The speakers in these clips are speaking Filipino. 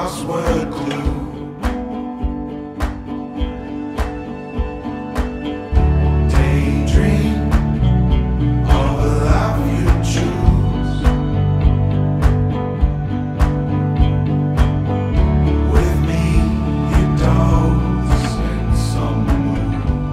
crossword clue. Daydream of a life you choose. With me, you doze in some mood.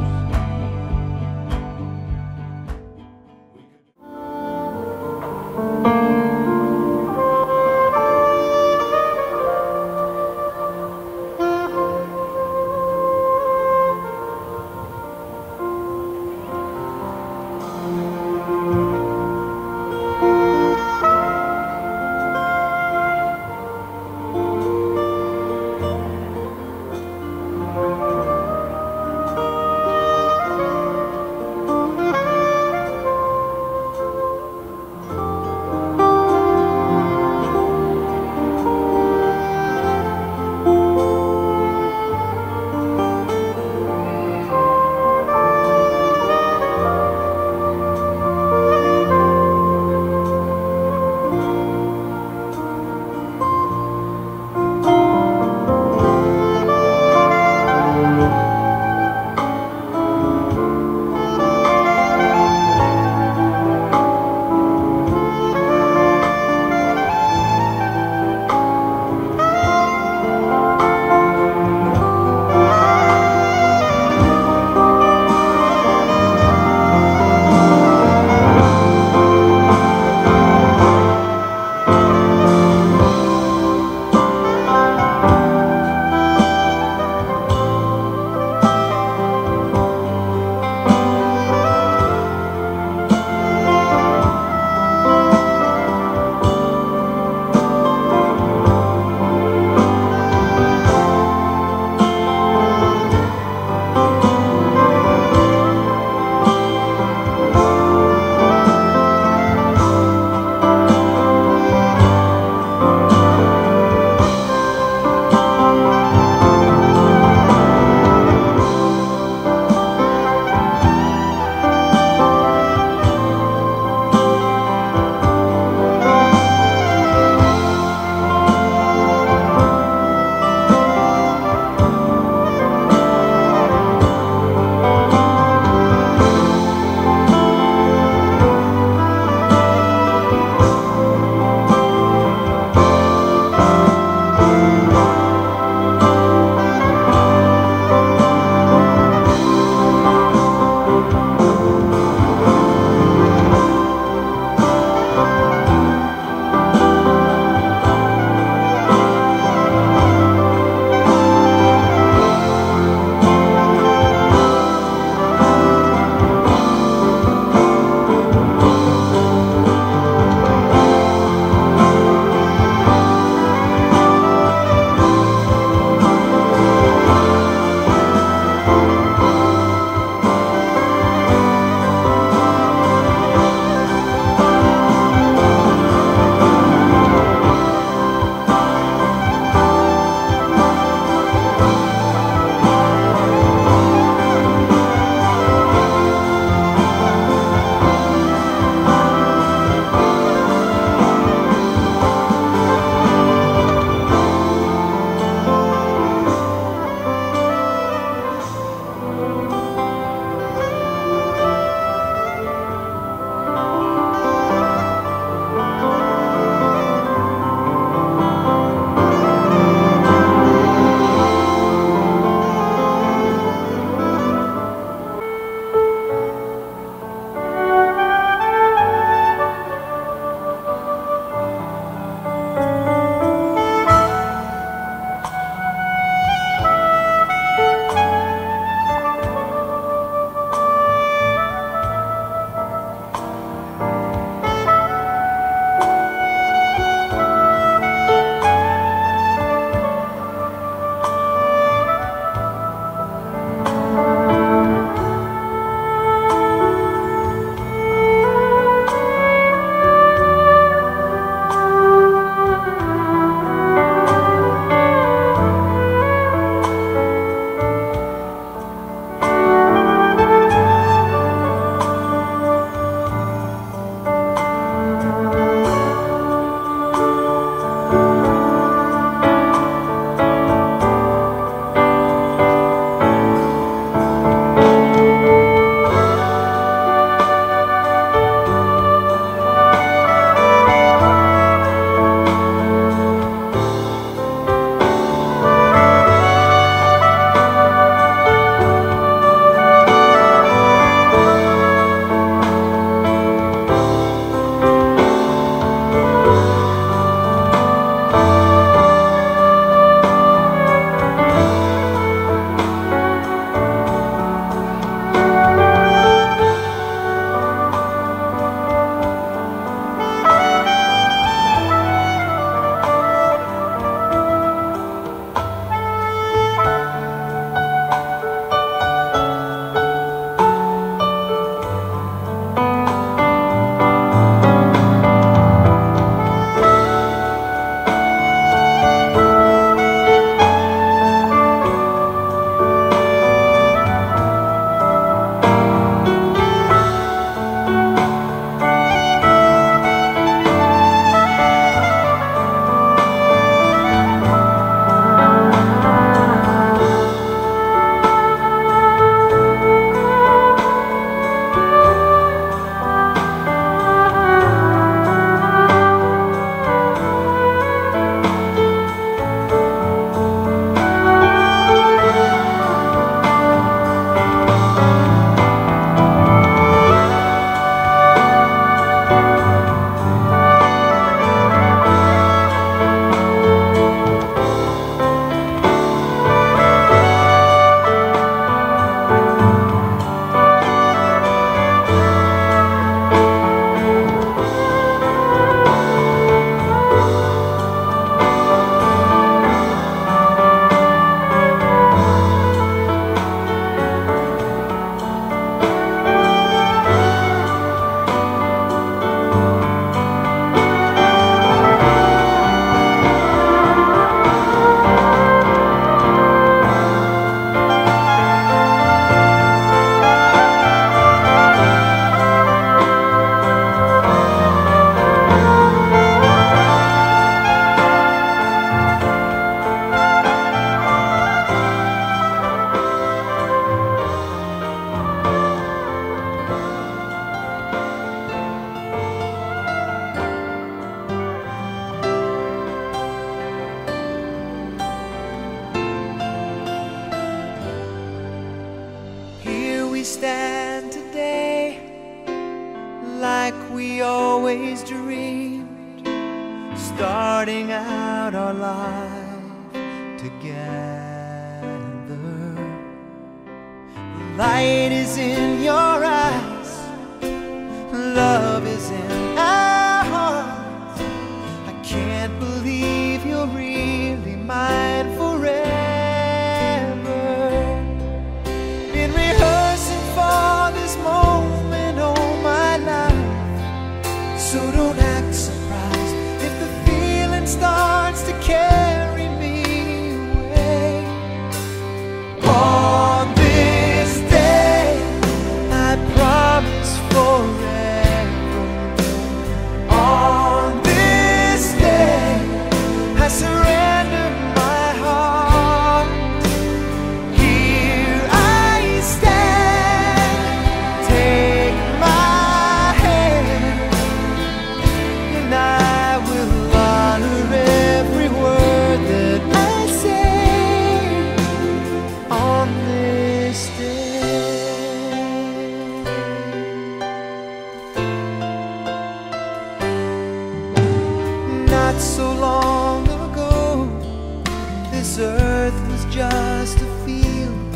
stand today like we always dreamed, starting out our life together. Light is in your eyes, love is in our hearts. I can't believe you're really mine forever. Been rehearsing for this moment all my life, so don't act surprised if the feeling starts to carry me away. On this day, I promise forever. On this day, I surrender my heart. Here I stand, take my hand, and I will honor every word that I say on this day. Not so long ago, this earth was just a field,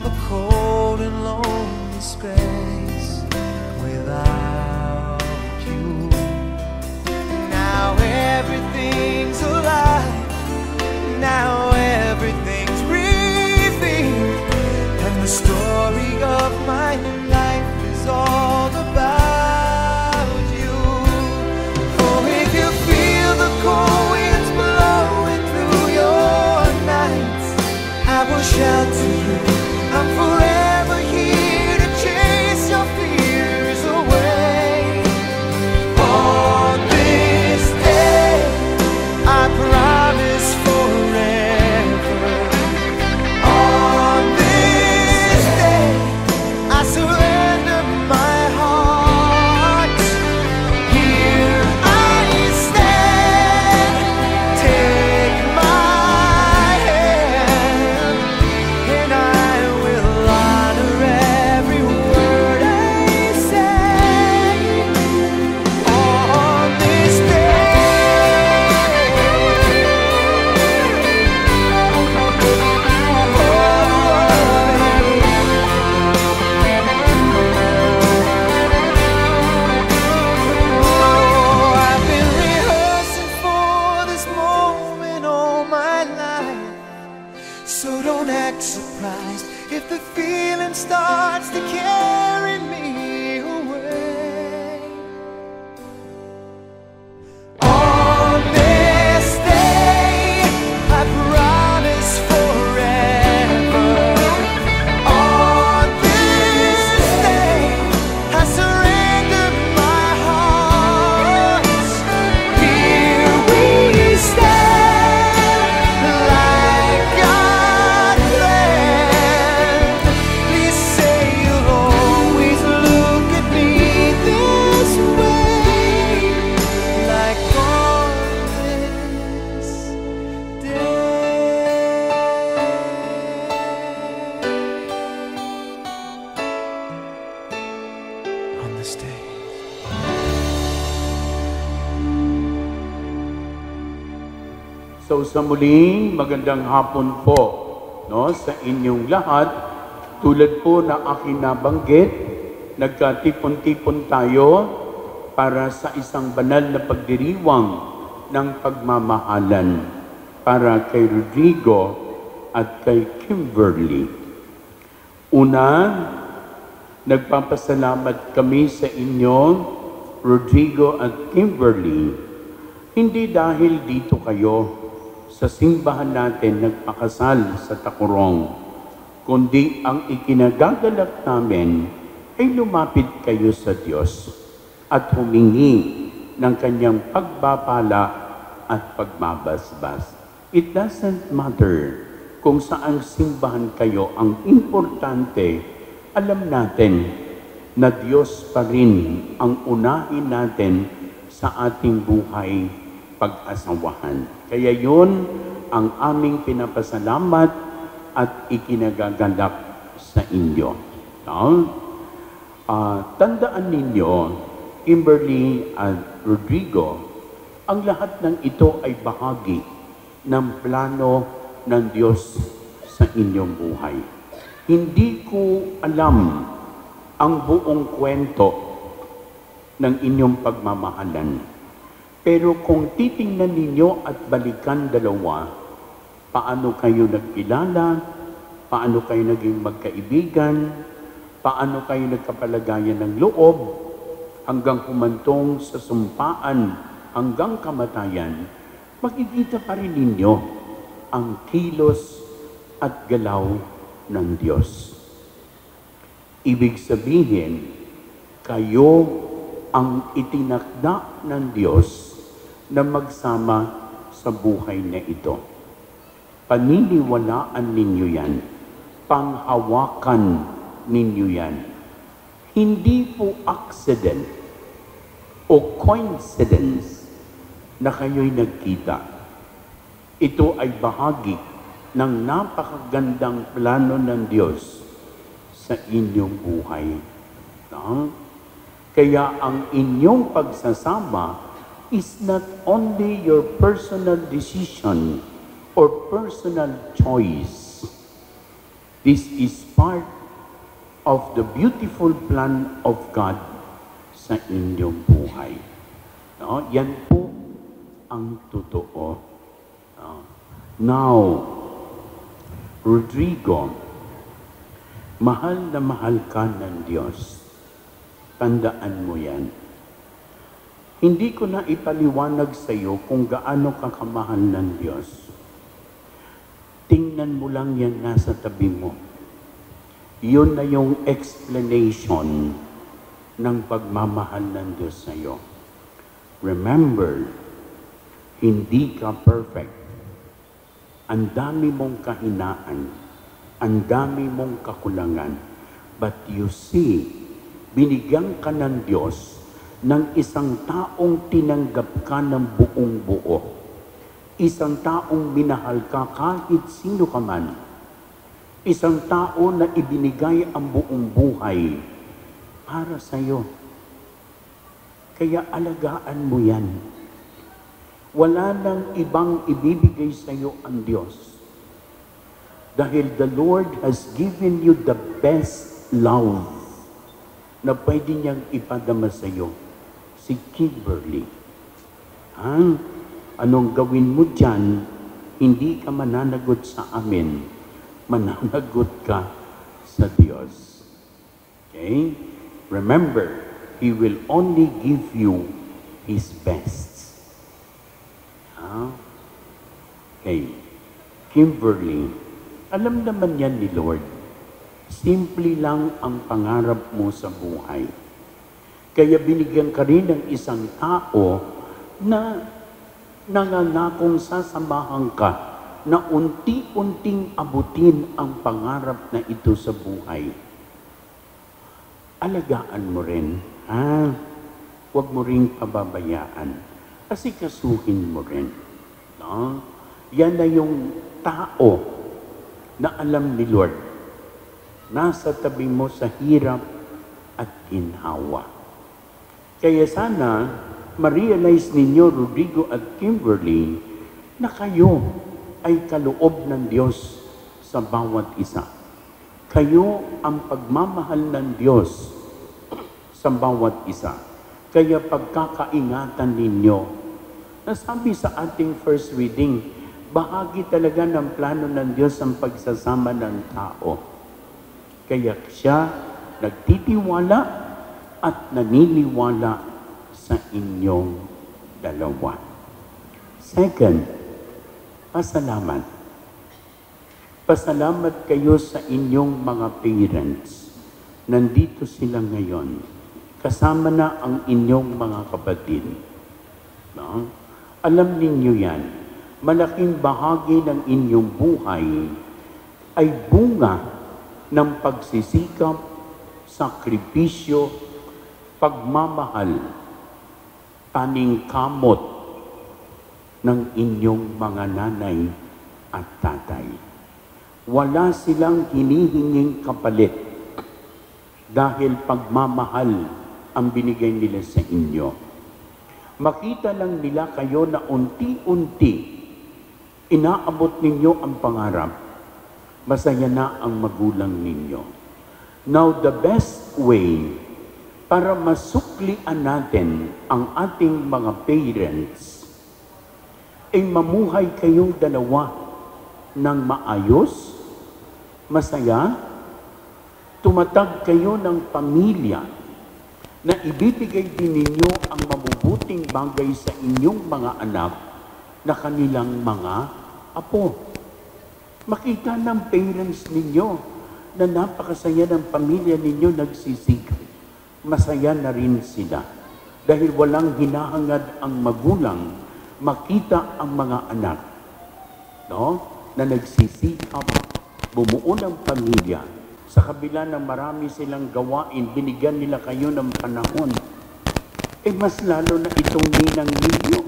a cold and lonely space without you. Now everything's alive, now everything's breathing, and the story of my life is all about you. Oh, if you feel the cold winds blowing through your nights, I will shout to you, I'm forever here to chase your fears away. On this day, I promise forever. On this day, I surrender my heart. Here I stand, take my hand, and I will honor every word I say on this day. Oh, I've been rehearsing for this moment all my life, so don't act surprised if the feeling starts to carry me away. On this day, I promise forever. On this day, I surrender my heart. Here we stand, like God planned. Please say you'll always look at me this way, like on this day. On this day. So sa muling magandang hapon po, no, sa inyong lahat. Tulad po na aking nabanggit, nagkatipon-tipon tayo para sa isang banal na pagdiriwang ng pagmamahalan para kay Rodrigo at kay Kimberly. Una, nagpapasalamat kami sa inyo, Rodrigo at Kimberly, hindi dahil dito kayo sa simbahan natin nagpakasal sa Takurong, kundi ang ikinagagalak namin ay lumapit kayo sa Diyos at humingi ng kanyang pagbabala at pagmabasbas. It doesn't matter kung saang simbahan kayo, ang importante, alam natin na Diyos pa rin ang unahin natin sa ating buhay pag-asawahan. Kaya yun ang aming pinapasalamat at ikinagagalak sa inyo. No? Tandaan ninyo, Kimberly at Rodrigo, ang lahat ng ito ay bahagi ng plano ng Diyos sa inyong buhay. Hindi ko alam ang buong kwento ng inyong pagmamahalan. Pero kung titingnan ninyo at balikan dalawa, paano kayo nagkilala, paano kayo naging magkaibigan, paano kayo nagkapalagayan ng loob, hanggang humantong sa sumpaan, hanggang kamatayan, makikita pa rin ninyo ang kilos at galaw ng Diyos. Ibig sabihin, kayo ang itinakda ng Diyos na magsama sa buhay na ito. Paniniwalaan ninyo yan. Panghawakan ninyo yan. Hindi po accident o coincidence na kayo'y nagkita. Ito ay bahagi ng napakagandang plano ng Diyos sa inyong buhay. No? Kaya ang inyong pagsasama is not only your personal decision or personal choice. This is part of the beautiful plan of God sa inyong buhay. No? Yan po ang totoo. Now, Rodrigo, mahal na mahal ka ng Diyos. Tandaan mo yan. Hindi ko na ipaliwanag sa iyo kung gaano ka kamahal ng Diyos. Tingnan mo lang yan nasa tabi mo. Yun na yung explanation ng pagmamahal ng Diyos sa iyo. Remember, hindi ka perfect. Ang dami mong kahinaan. Ang dami mong kakulangan. But you see, binigyan ka ng Diyos ng isang taong tinanggap ka ng buong buo. Isang taong minahal ka kahit sino ka man. Isang tao na ibinigay ang buong buhay para sa iyo. Kaya alagaan mo yan. Wala nang ibang ibibigay sa iyo ang Diyos. Dahil the Lord has given you the best love na pwede niyang ipadama sa iyo, si Kimberly. Anong gawin mo dyan, hindi ka mananagot sa amin, mananagot ka sa Diyos. Okay? Remember, He will only give you His best. Okay. Kimberly, alam naman yan ni Lord. Simple lang ang pangarap mo sa buhay. Kaya binigyan ka rin ng isang tao na nangangakong sasamahan ka na unti-unting abutin ang pangarap na ito sa buhay. Alagaan mo rin, Huwag mo ring pababayaan. Kasi kasuhin mo rin. No? Yan na yung tao na alam ni Lord. Nasa tabi mo sa hirap at ginhawa. Kaya sana, ma-realize ninyo, Rodrigo at Kimberly, na kayo ay kaloob ng Diyos sa bawat isa. Kayo ang pagmamahal ng Diyos sa bawat isa. Kaya pagkakaingatan ninyo, nasabi sa ating first reading, bahagi talaga ng plano ng Diyos ang pagsasama ng tao. Kaya siya nagtitiwala at naniniwala sa inyong dalawa. Second, pasalamat. Pasalamat kayo sa inyong mga parents. Nandito sila ngayon. Kasama na ang inyong mga kapatid. No? Alam ninyo yan. Malaking bahagi ng inyong buhay ay bunga ng pagsisikap, sakripisyo, pagmamahal, paningkamot ng inyong mga nanay at tatay. Wala silang hinihinging kapalit. dahil pagmamahal ang binigay nila sa inyo. Makita lang nila kayo na unti-unti inaabot ninyo ang pangarap. Masaya na ang magulang ninyo. Now, the best way para masuklian natin ang ating mga parents ay mamuhay kayong dalawa ng maayos, masaya, tumatag kayo ng pamilya na ibibigay din ninyo ang mabubuting bagay sa inyong mga anak na kanilang mga apo. Makita ng parents ninyo na napakasaya ng pamilya ninyo nagsisikap. Masaya na rin sila dahil walang hinahangad ang magulang makita ang mga anak, no? Na nagsisikap bumuo ng pamilya. Sa kabila ng marami silang gawain, binigyan nila kayo ng panahon. Mas lalo na itong ninang ninyo.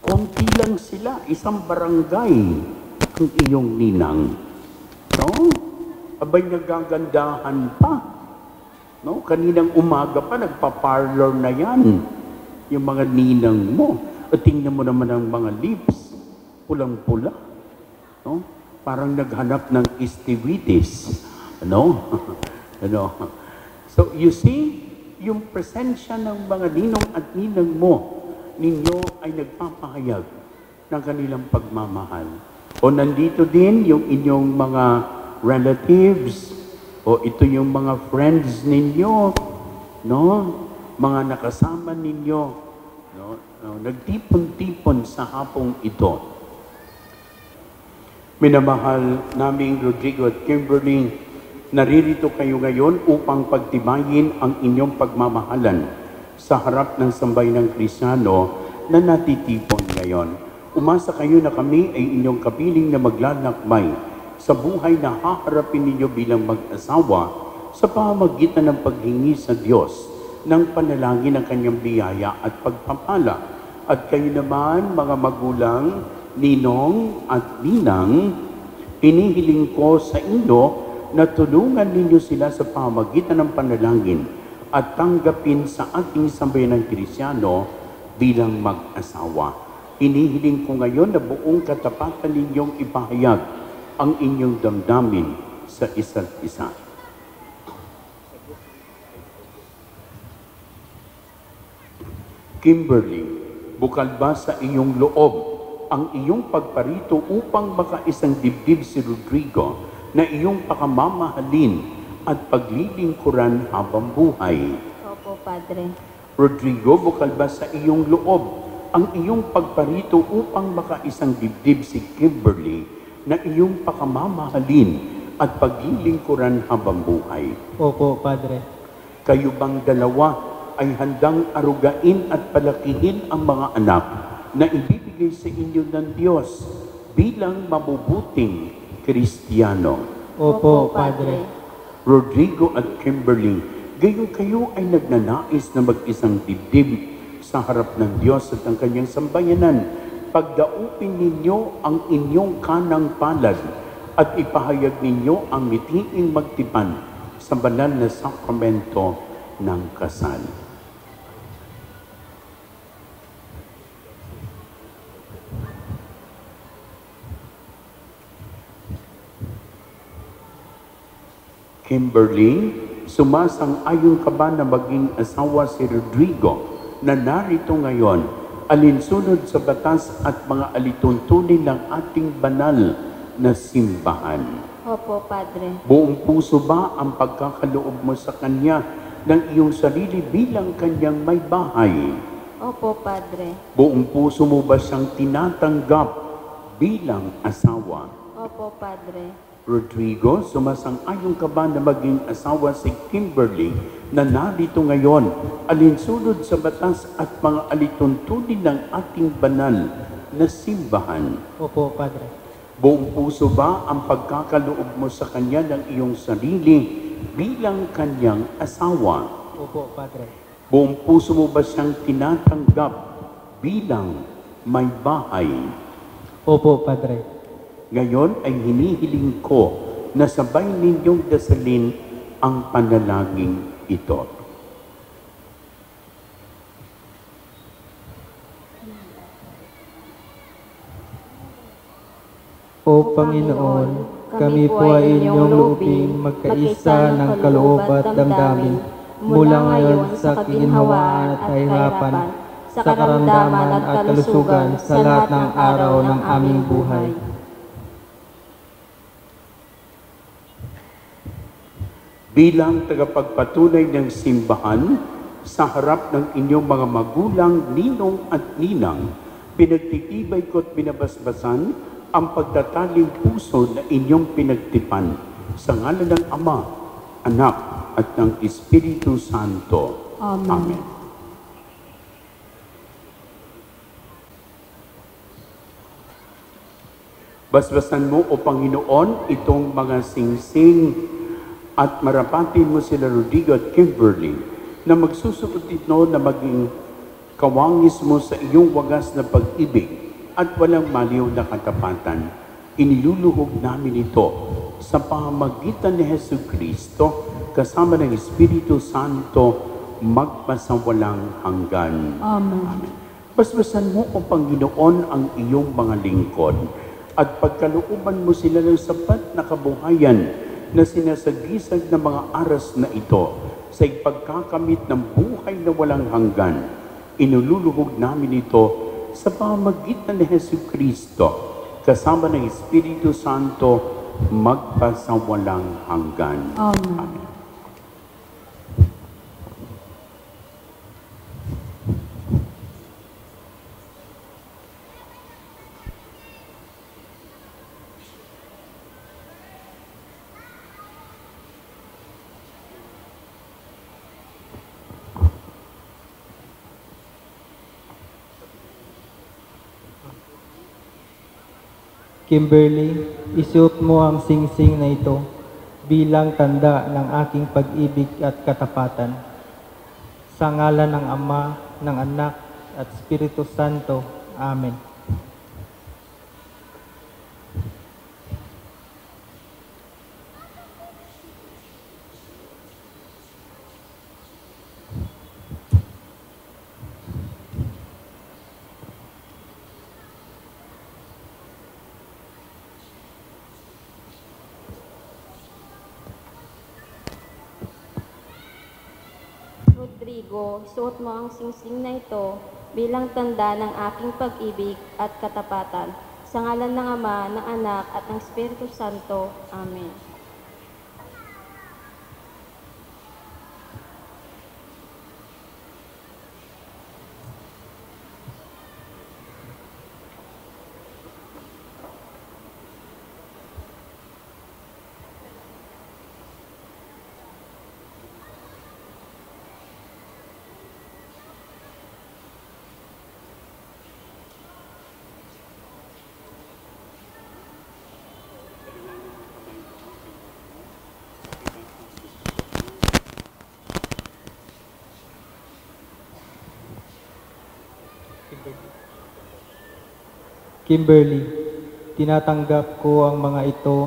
Konti lang sila, isang barangay ang iyong ninang. No? Abay nagagandahan pa. No? Kaninang umaga pa, nagpa-parlor na yan. Yung mga ninang mo. At tingnan mo naman ang mga lips. Pulang-pula. No? Parang naghanap ng estivitis. Ano? Ano? So, you see, yung presensya ng mga ninong at ninang mo, ninyo ay nagpapahayag ng kanilang pagmamahal. O nandito din yung inyong mga relatives, o ito yung mga friends ninyo, no? Mga nakasama ninyo, no? Nagtipon-tipon sa hapong ito. Minamahal naming Rodrigo at Kimberly, naririto kayo ngayon upang pagtibayin ang inyong pagmamahalan sa harap ng sambayanang Kristiyano na natitipon ngayon. Umasa kayo na kami ay inyong kapiling na maglalakbay sa buhay na haharapin ninyo bilang mag-asawa sa pamamagitan ng paghingi sa Diyos ng panalangin ng kanyang biyaya at pagpapala. At kayo naman, mga magulang, ninong at ninang, hinihiling ko sa inyo na tulungan ninyo sila sa pamamagitan ng panalangin at tanggapin sa ating sambayanang Kristiyano bilang mag-asawa. Hinihiling ko ngayon na buong katapatan ninyong ipahayag ang inyong damdamin sa isa't isa. Kimberly, bukal ba sa iyong loob ang iyong pagparito upang makaisang dibdib si Rodrigo na iyong pakamamahalin at paglilingkuran habang buhay? Opo, Padre. Rodrigo, bukal ba sa iyong loob ang iyong pagparito upang makaisang dibdib si Kimberly na iyong pakamamahalin at paglilingkuran habang buhay? Opo, Padre. Kayo bang dalawa ay handang arugain at palakihin ang mga anak na ibibigay sa inyo ng Diyos bilang mabubuting Kristiyano? Opo, Padre. Rodrigo at Kimberly, gayon kayo ay nagnanais na mag-isang dibdib sa harap ng Diyos at ang kanyang sambayanan. Pagdaupin ninyo ang inyong kanang palad at ipahayag ninyo ang mitiing magtipan sa banal na sakramento ng kasal. Kimberly, sumasang-ayon ka ba na maging asawa si Rodrigo na narito ngayon, alinsunod sa batas at mga alituntunin ng ating banal na simbahan? Opo, Padre. Buong puso ba ang pagkakaloob mo sa kanya ng iyong sarili bilang kanyang may bahay? Opo, Padre. Buong puso mo ba siyang tinatanggap bilang asawa? Opo, Padre. Rodrigo, sumasang-ayon ka ba na maging asawa si Kimberly na narito ngayon, alinsunod sa batas at mga alituntunin ng ating banal na simbahan? Opo, Padre. Buong puso ba ang pagkakaloob mo sa kanya ng iyong sarili bilang kanyang asawa? Opo, Padre. Buong puso mo ba siyang tinatanggap bilang may bahay? Opo, Padre. Ngayon ay hinihiling ko na sabay ninyong dasalin ang panalangin ito. O Panginoon, kami po ay inyong loobing magkaisa ng kaloob at damdamin mula ngayon sa kaginhawaan at kahirapan, sa karamdaman at kalusugan sa lahat ng araw ng aming buhay. Bilang tagapagpatunay ng simbahan, sa harap ng inyong mga magulang, ninong at ninang, pinagtitibay ko't binabasbasan ang pagtataling puso na inyong pinagtipan sa ngalan ng Ama, Anak, at ng Espiritu Santo. Amen. Amen. Basbasan mo, O Panginoon, itong mga singsing at marapatin mo sila Rodrigo at Kimberly na magsusuot ito na maging kawangis mo sa iyong wagas na pag-ibig at walang maliw na katapatan. Iniluluhog namin ito sa pamamagitan ni Hesus Kristo kasama ng Espiritu Santo magpasawalang hanggan. Amen. Basbasan mo, O Panginoon, ang iyong mga lingkod at pagkalooban mo sila ng sapat na kabuhayan na sinasagisag ng mga aras na ito sa ipagkakamit ng buhay na walang hanggan. Inululuhog namin ito sa pamamagitan ni Hesus Kristo kasama ng Espiritu Santo magpasawalang hanggan. Amen. Amen. Kimberly, isuot mo ang singsing na ito bilang tanda ng aking pag-ibig at katapatan. Sa ngalan ng Ama, ng Anak, at Espiritu Santo. Amen. Rodrigo, suot mo ang singsing na ito bilang tanda ng aking pag-ibig at katapatan. Sa ngalan ng Ama, ng Anak, at ng Espiritu Santo. Amen. Kimberly, tinatanggap ko ang mga ito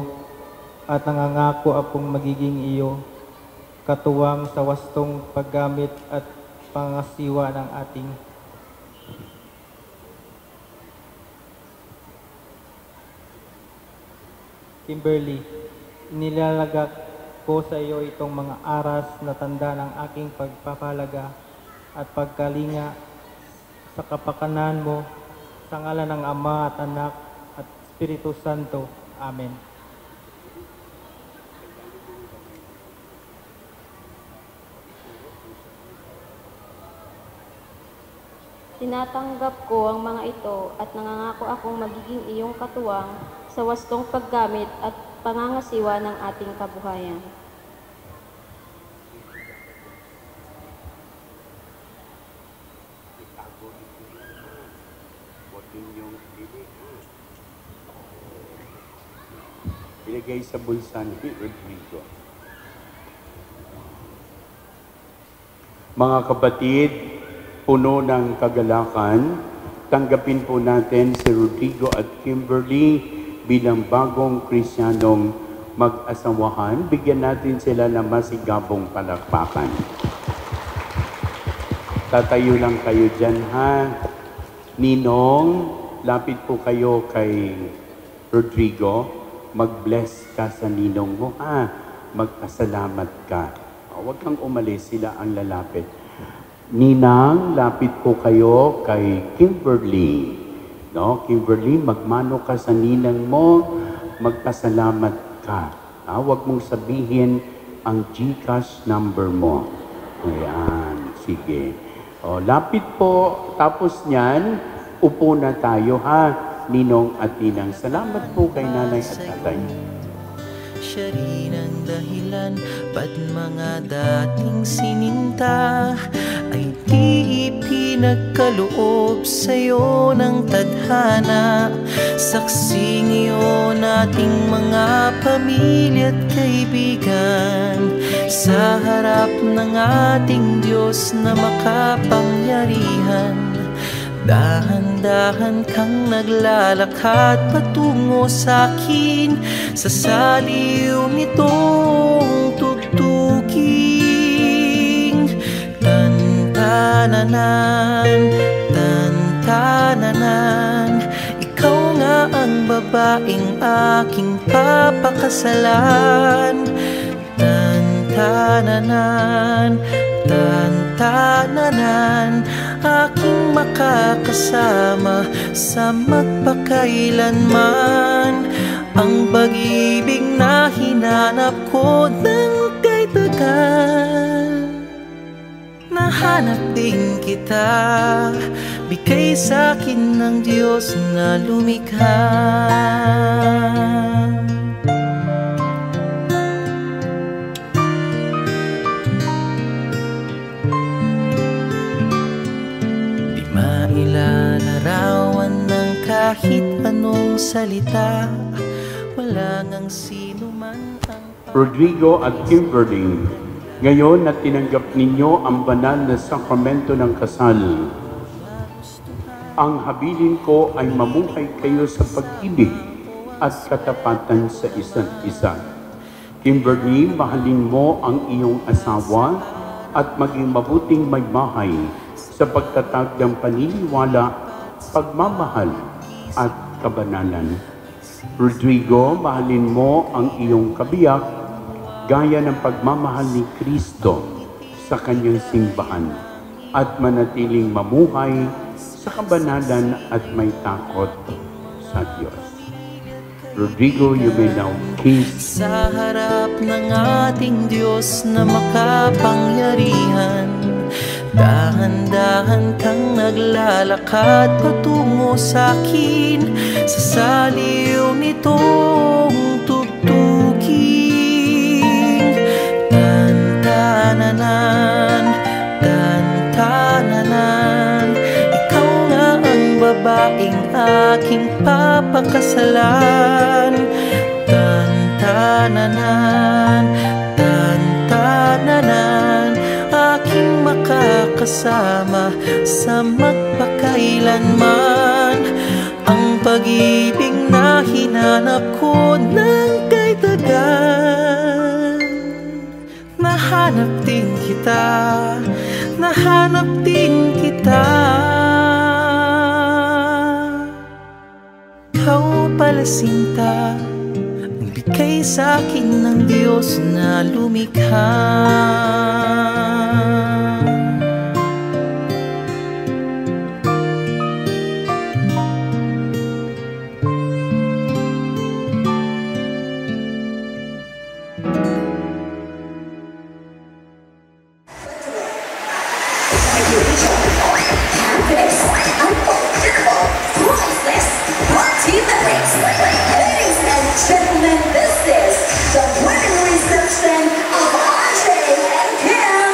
at nangangako akong magiging iyo, katuwang sa wastong paggamit at pangasiwa ng ating Kimberly, nilalagak ko sa iyo itong mga aras na tanda ng aking pagpapalaga at pagkalinga sa kapakanan mo, sa ngalan ng Ama at Anak at Espiritu Santo. Amen. Tinatanggap ko ang mga ito at nangangako akong magiging iyong katuwang sa wastong paggamit at pangangasiwa ng ating kabuhayan. Ilagay sa bulsa ni Rodrigo. Mga kapatid, puno ng kagalakan, tanggapin po natin si Rodrigo at Kimberly bilang bagong Kristiyanong mag-asawahan. Bigyan natin sila ng masigabong palakpakan. Tatayo lang kayo dyan, ha? Ninong, lapit po kayo kay Rodrigo. Mag-bless ka sa ninong mo, ha? Magpasalamat ka. Huwag kang umalis, sila ang lalapit. Ninang, lapit po kayo kay Kimberly. No? Kimberly, magmano ka sa ninang mo, magpasalamat ka. Huwag mong sabihin ang GCash number mo. Ayan, sige. Lapit po, tapos niyan, upo na tayo, ha? Ninong at ninang. Salamat po kay nanay at tatay. Siya rin ang dahilan ba't mga dating sininta ay di ipinagkaloob sa'yo ng tadhana. Saksing iyon ating mga pamilya at kaibigan sa harap ng ating Diyos na makapangyarihan. Dahan-dahan kang naglalakad patungo sa'kin sa saliw nitong tugtuging. Tantananan, tantananan, ikaw nga ang babaeng aking papakasalan. Tantananan, tantananan, aking makakasama sa magpakailanman. Ang pag-ibig na hinanap ko ng kay tagal. Nahanap din kita, bigay sa'kin ng Diyos na lumikha. Ilalarawan ng kahit anong salita, wala ngang sino man ang... Rodrigo at Kimberly, ngayon na tinanggap ninyo ang banal na sakramento ng kasal, ang habilin ko ay mamuhay kayo sa pag-ibig at katapatan sa isa't isa. Kimberly, mahalin mo ang iyong asawa at maging mabuting may bahay sa pagtatag ng paniniwala, pagmamahal at kabanalan. Rodrigo, mahalin mo ang iyong kabiyak gaya ng pagmamahal ni Kristo sa kanyang simbahan at manatiling mamuhay sa kabanalan at may takot sa Diyos. Rodrigo, you may now kiss. Sa harap ng ating Diyos na makapangyarihan, dahan-dahan kang naglalakad patungo sa'kin sa saliw nitong tugtuging. Tantananan, tantananan, ikaw nga ang babaeng aking papakasalan. Tantananan, tantananan, aking makakasama sa magpakailanman. Ang pag-ibig na hinanap ko ng kay tagal. Nahanap din kita, nahanap din kita. Ikaw pala sinta, ang bigay sa'kin ng Diyos na lumikha. Gentlemen, this is the wedding reception of RJ and Kim.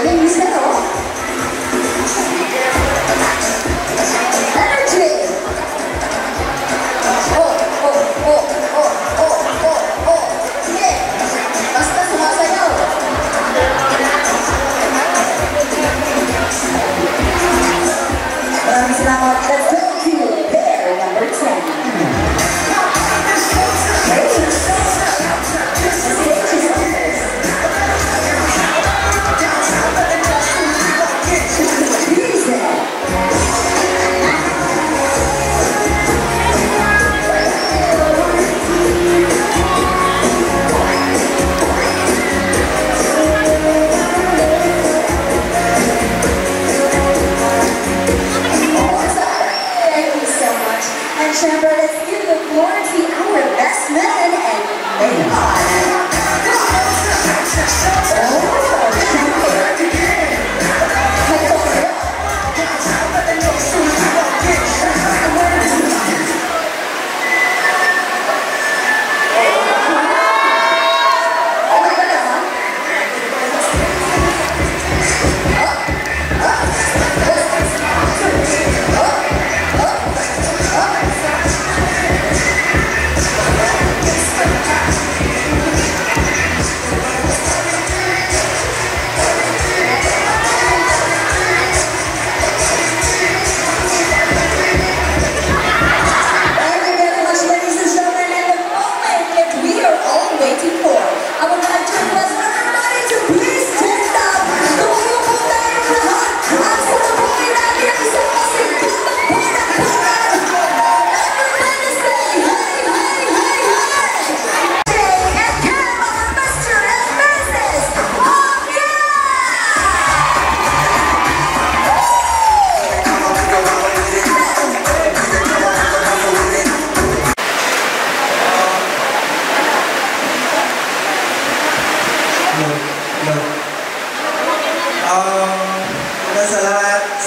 Malinis na to. Energy! Oh, oh, oh, oh, oh, oh, oh. Sige, basta sumasayaw. Maraming salamat. Let's go to pair number 10. And Chamber, let's give the floor to our best man and Maymon.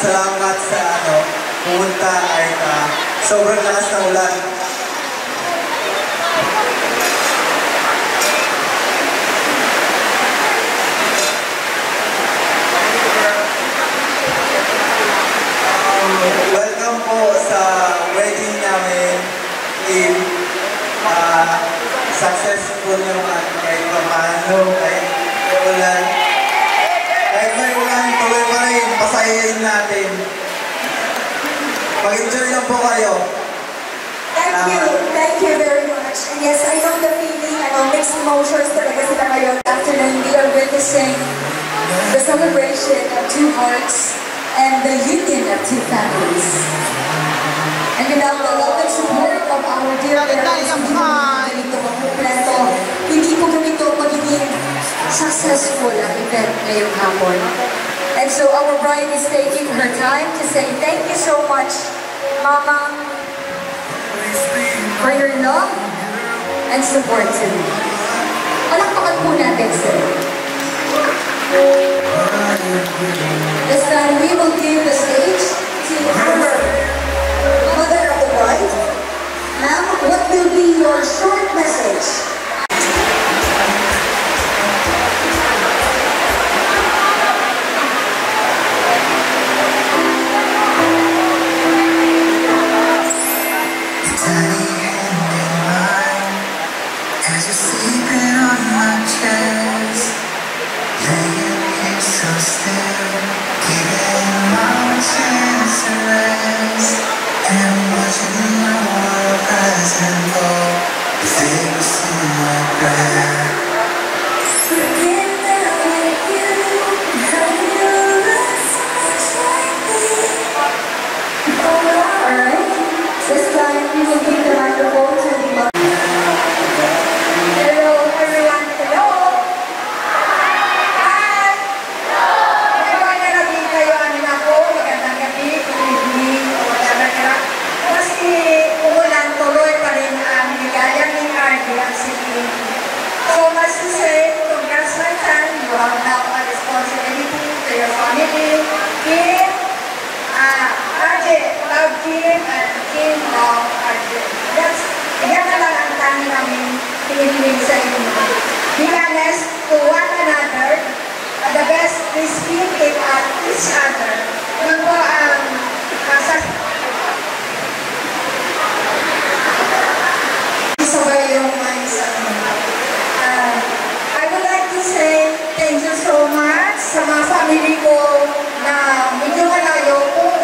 Salamat sa pumunta kahit sobrang lakas ng ulan. Welcome po sa wedding namin. Successful naman kahit paano, kahit may ulan. Kahit may ulan, tuloy pa rin, pasayayin natin. Mag-enjoy lang po kayo. Thank you very much. And yes, I know the feeling, mixed emotions talaga sila ngayon. Afternoon, we are witnessing the celebration of two hearts and the union of two families. And without the love and support of our dear parents, hindi po ganito kompleto, hindi po ganito magiging successful ang event ngayong hapon. And so our bride is taking her time to say thank you so much, Mama, for your love and support to me. Palakpakan po natin sila. This time we will give the stage to our mother of the bride. Ma'am, what will be your short message? Be honest to one another, the best they speak it at each other. Yun po ang sabay yung mga sa I would like to say thank you so much sa mga family ko na medyo malayo. Kung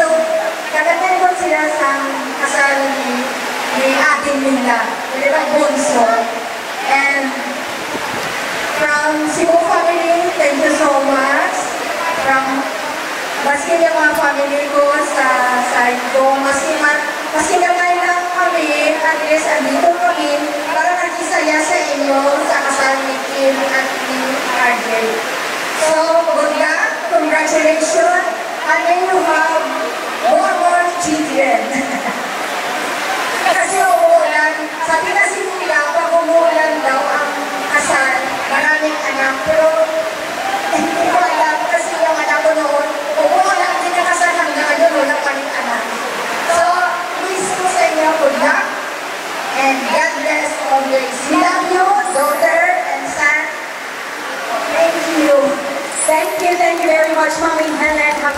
kagatin ko sila sa kasal ni ating nila, nila bunso. And from Cebu family, thank you so much. From maski yung mga family ko sa side ko, maski gamay lang kami, at least andito kami para nakisaya sa inyo sa kasal ni Kim at ni RJ. So, good luck, congratulations, and may you have more children. Kasi umuulan, sabi na si Kuya, pag umuulan daw ang kasal, maraming anak, pero hindi ko alam kasi yung anak ko noon, umuulan din ang kasal hanggang ngayon, wala pa rin anak. So, wish ko sa inyo, good luck, and God bless always. We love you, daughter and son. Thank you. Thank you very much, Mommy Helen.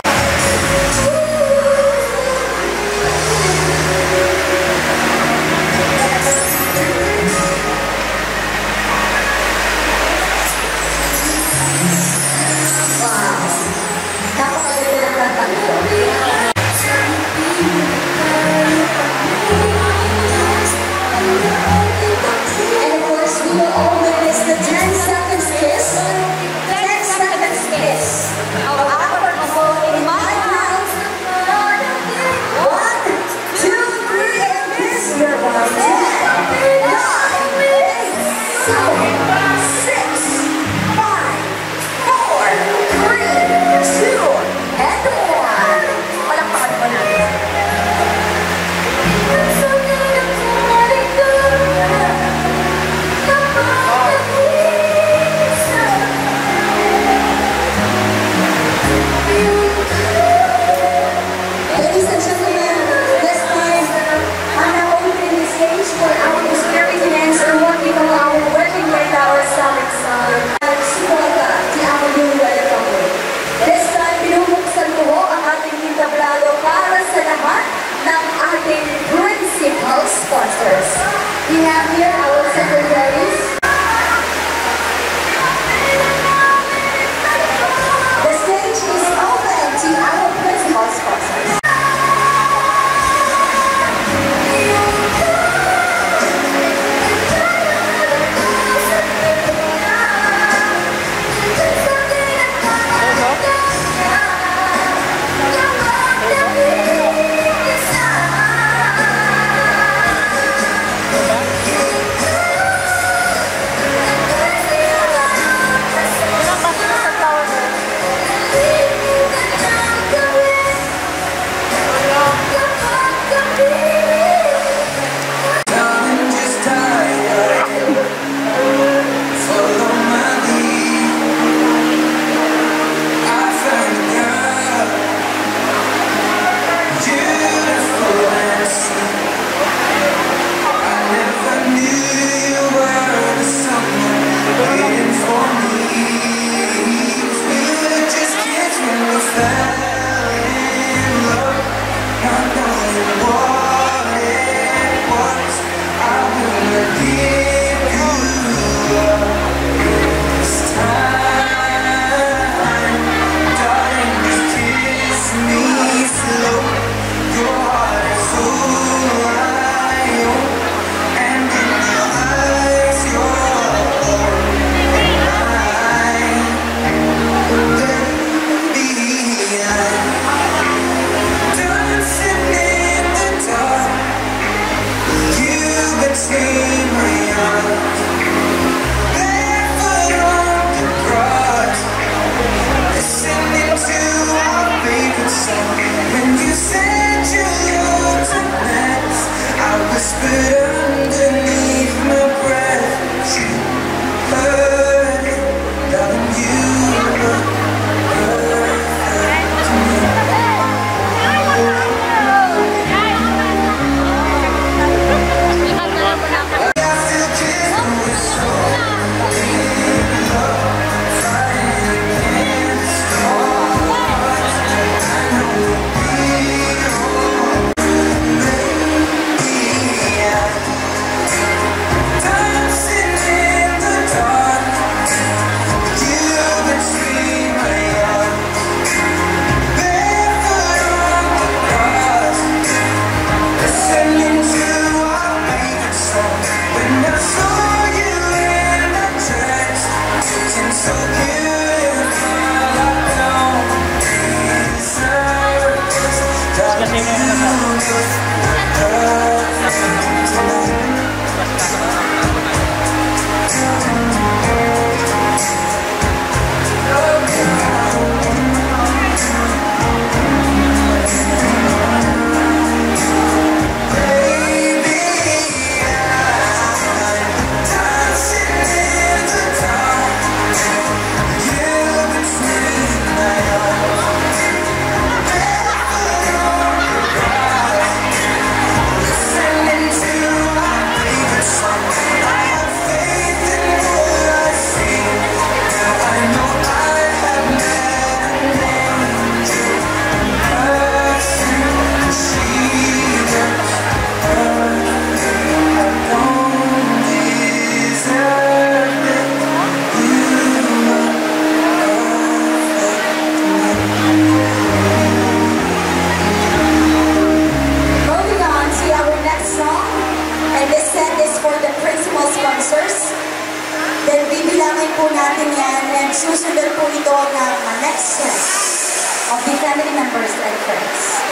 essence of the family members and friends.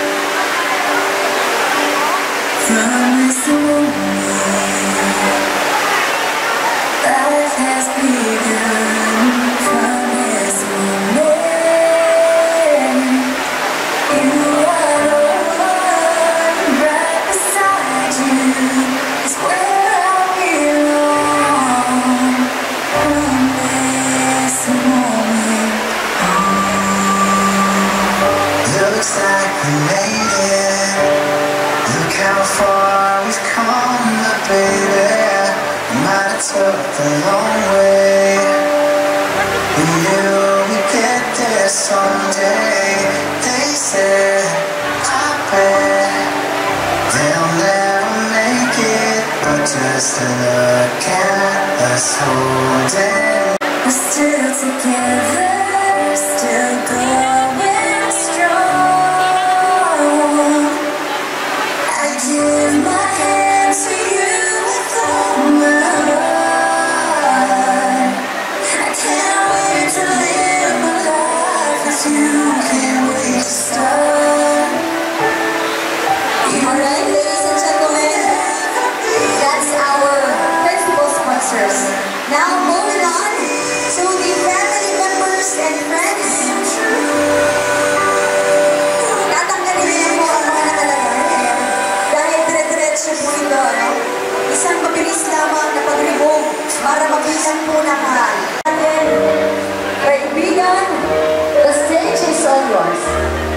From this moment, life has begun. From this moment, you are the one right beside you. Is where I belong. From this moment on. Looks like we made it. Look how far we've come, baby. We might have took the long way. We knew we'd get there someday. They said, I bet they'll never make it. But just look at us holding. We're still together, still going strong. I give my hand to you with all my heart. I can't wait to live my life with you. Can't wait to start. Alright, ladies and gentlemen, that's our festival sponsors. Now, moving on to the family members and friends. Tatanggalin niyo po ang mga nakalagay. Dahil dire-diretso po ito, no? Isang mabilis lamang na pag-remove para mabilang po ng mahal. Kaibigan, the stage is all yours.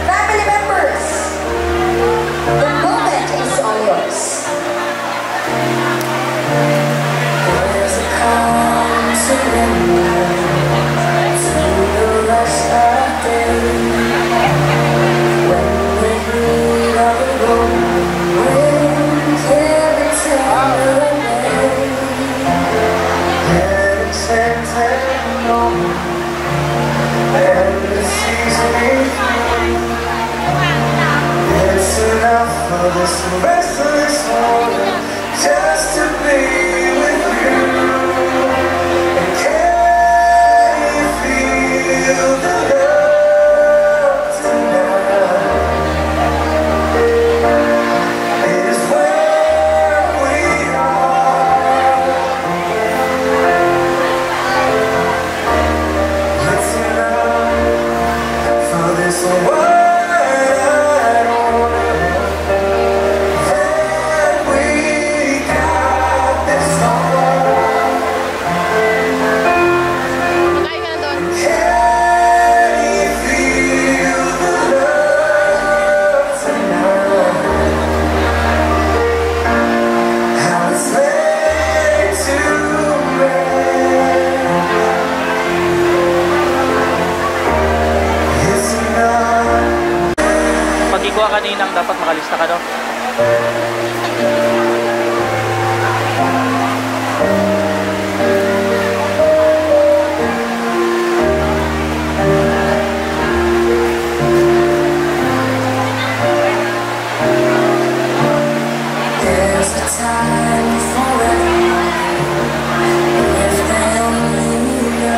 Family members, the moment is all yours. There's a calm surrender to the rush of day. When the heat of the rolling wind carries it away. Let it set and on. And the season is through. It's enough for this rest of this morning just to be with you. And can you feel the love tonight? It is where we are. It's enough for this world. Pag-ikuha kaninang dapat makalista ka daw. There's a time for everyone. If they only knew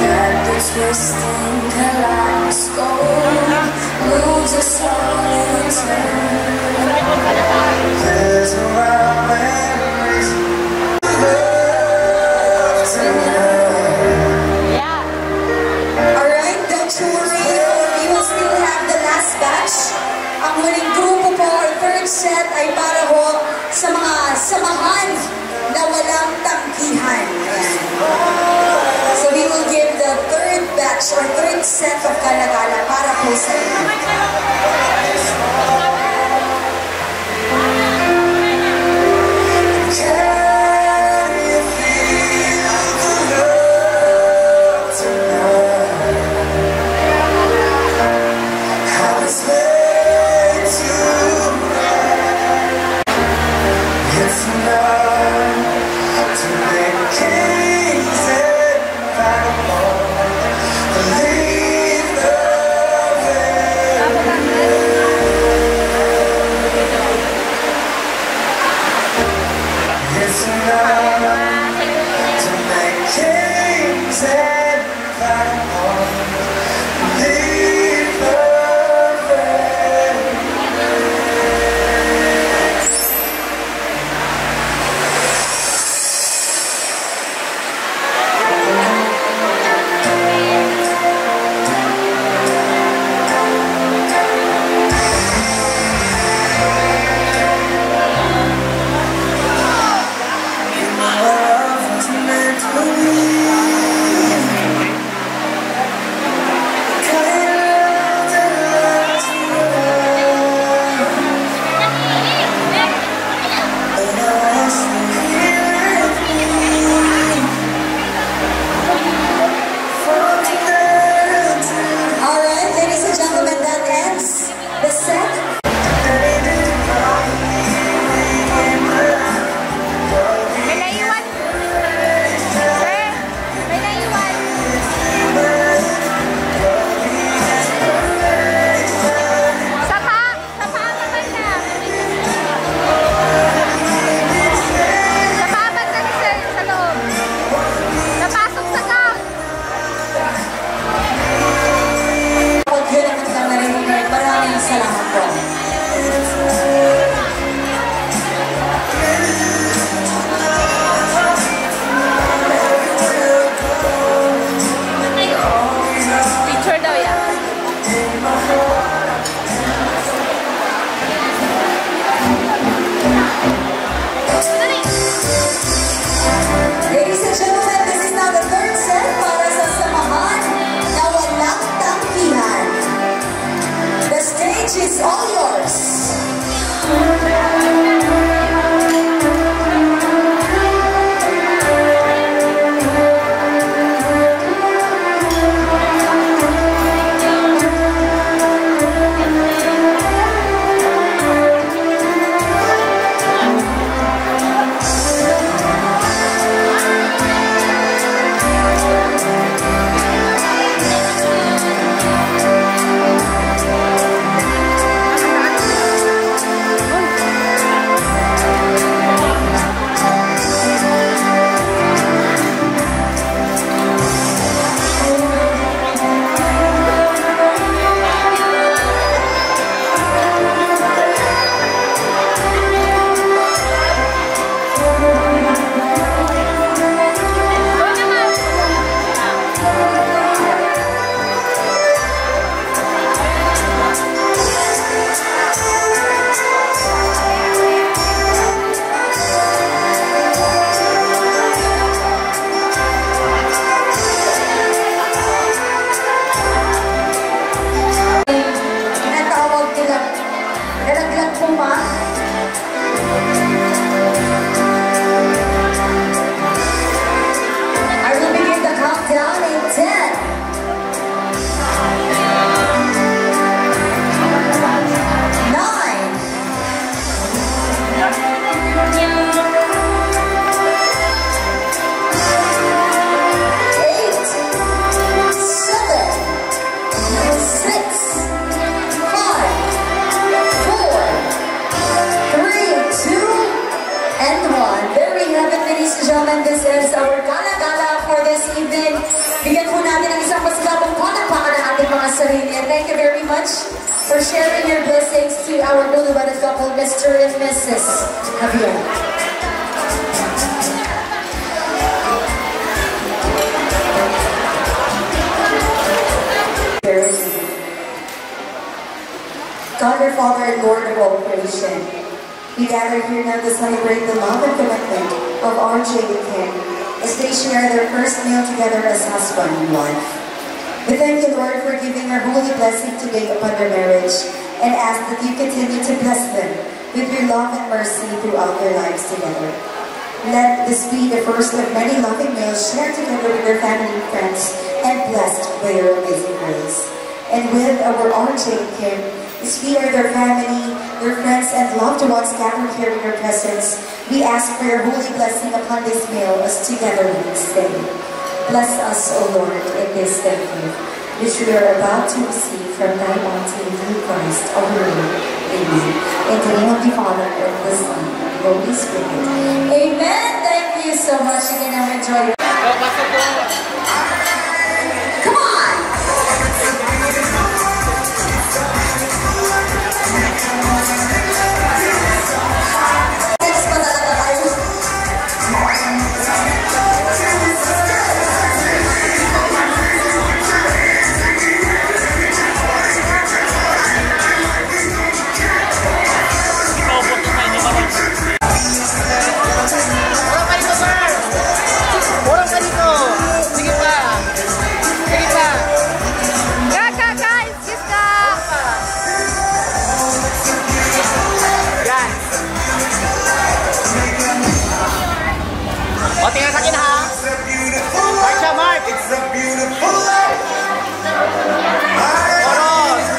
that the twisting kaleidoscope moves us all in turn. There's a wild memories of love tonight. Alright, don't you worry. We will still have the last batch. Ang huling grupo po or third set ay para ho sa mga samahan na walang tangkihan. Ayan. So we will give the third batch or third set of kalagala para po sa inyo. Can you feel the love tonight? How it's made to ride. It's enough to make kings and vagabonds. Leave love gentlemen, this is our gala-gala for this evening. Bigyan po natin ang isang masigabong palakpakan ng ating mga sarili. And thank you very much for sharing your blessings to our newlywed couple, Mr. and Mrs. Javier. God, our Father and Lord of all creation, we gather here now to celebrate the love and commitment of RJ and Kim as they share their first meal together as husband and wife. We thank you, Lord, for giving our holy blessing today upon their marriage and ask that you continue to bless them with your love and mercy throughout their lives together. Let this be the first of many loving meals shared together with their family and friends and blessed by your amazing grace. And with our RJ and Kim, as we are their family, their friends, and loved ones gathered here in your presence, we ask for your holy blessing upon this meal as together we stay. Bless us, O Lord, in this gift which we are about to receive from thy bounty through Christ our Lord. Amen. In the name of the Father, and the Son, and the Holy Spirit. Amen. Thank you so much. Again, now enjoy your... Come on! O, tingnan sa akin ha. Mark siya, Mark. It's a beautiful life. Oros.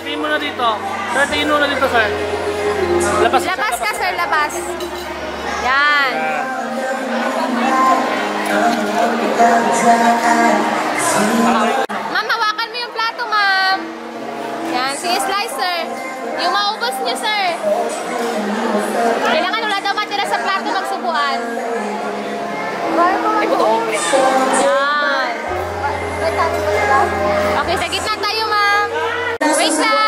Tingin mo na dito. Sir, tingin mo na dito, sir. Labas ka, sir. Labas. Yan. Ma'am, hawakan mo yung plato, ma'am. Yan. Sige, slicer. Yung maubos niyo, sir. Kailangan wala daw matira sa plato magsubuan. Yan. Okay, sa gitna tayo, ma'am. Wait lang.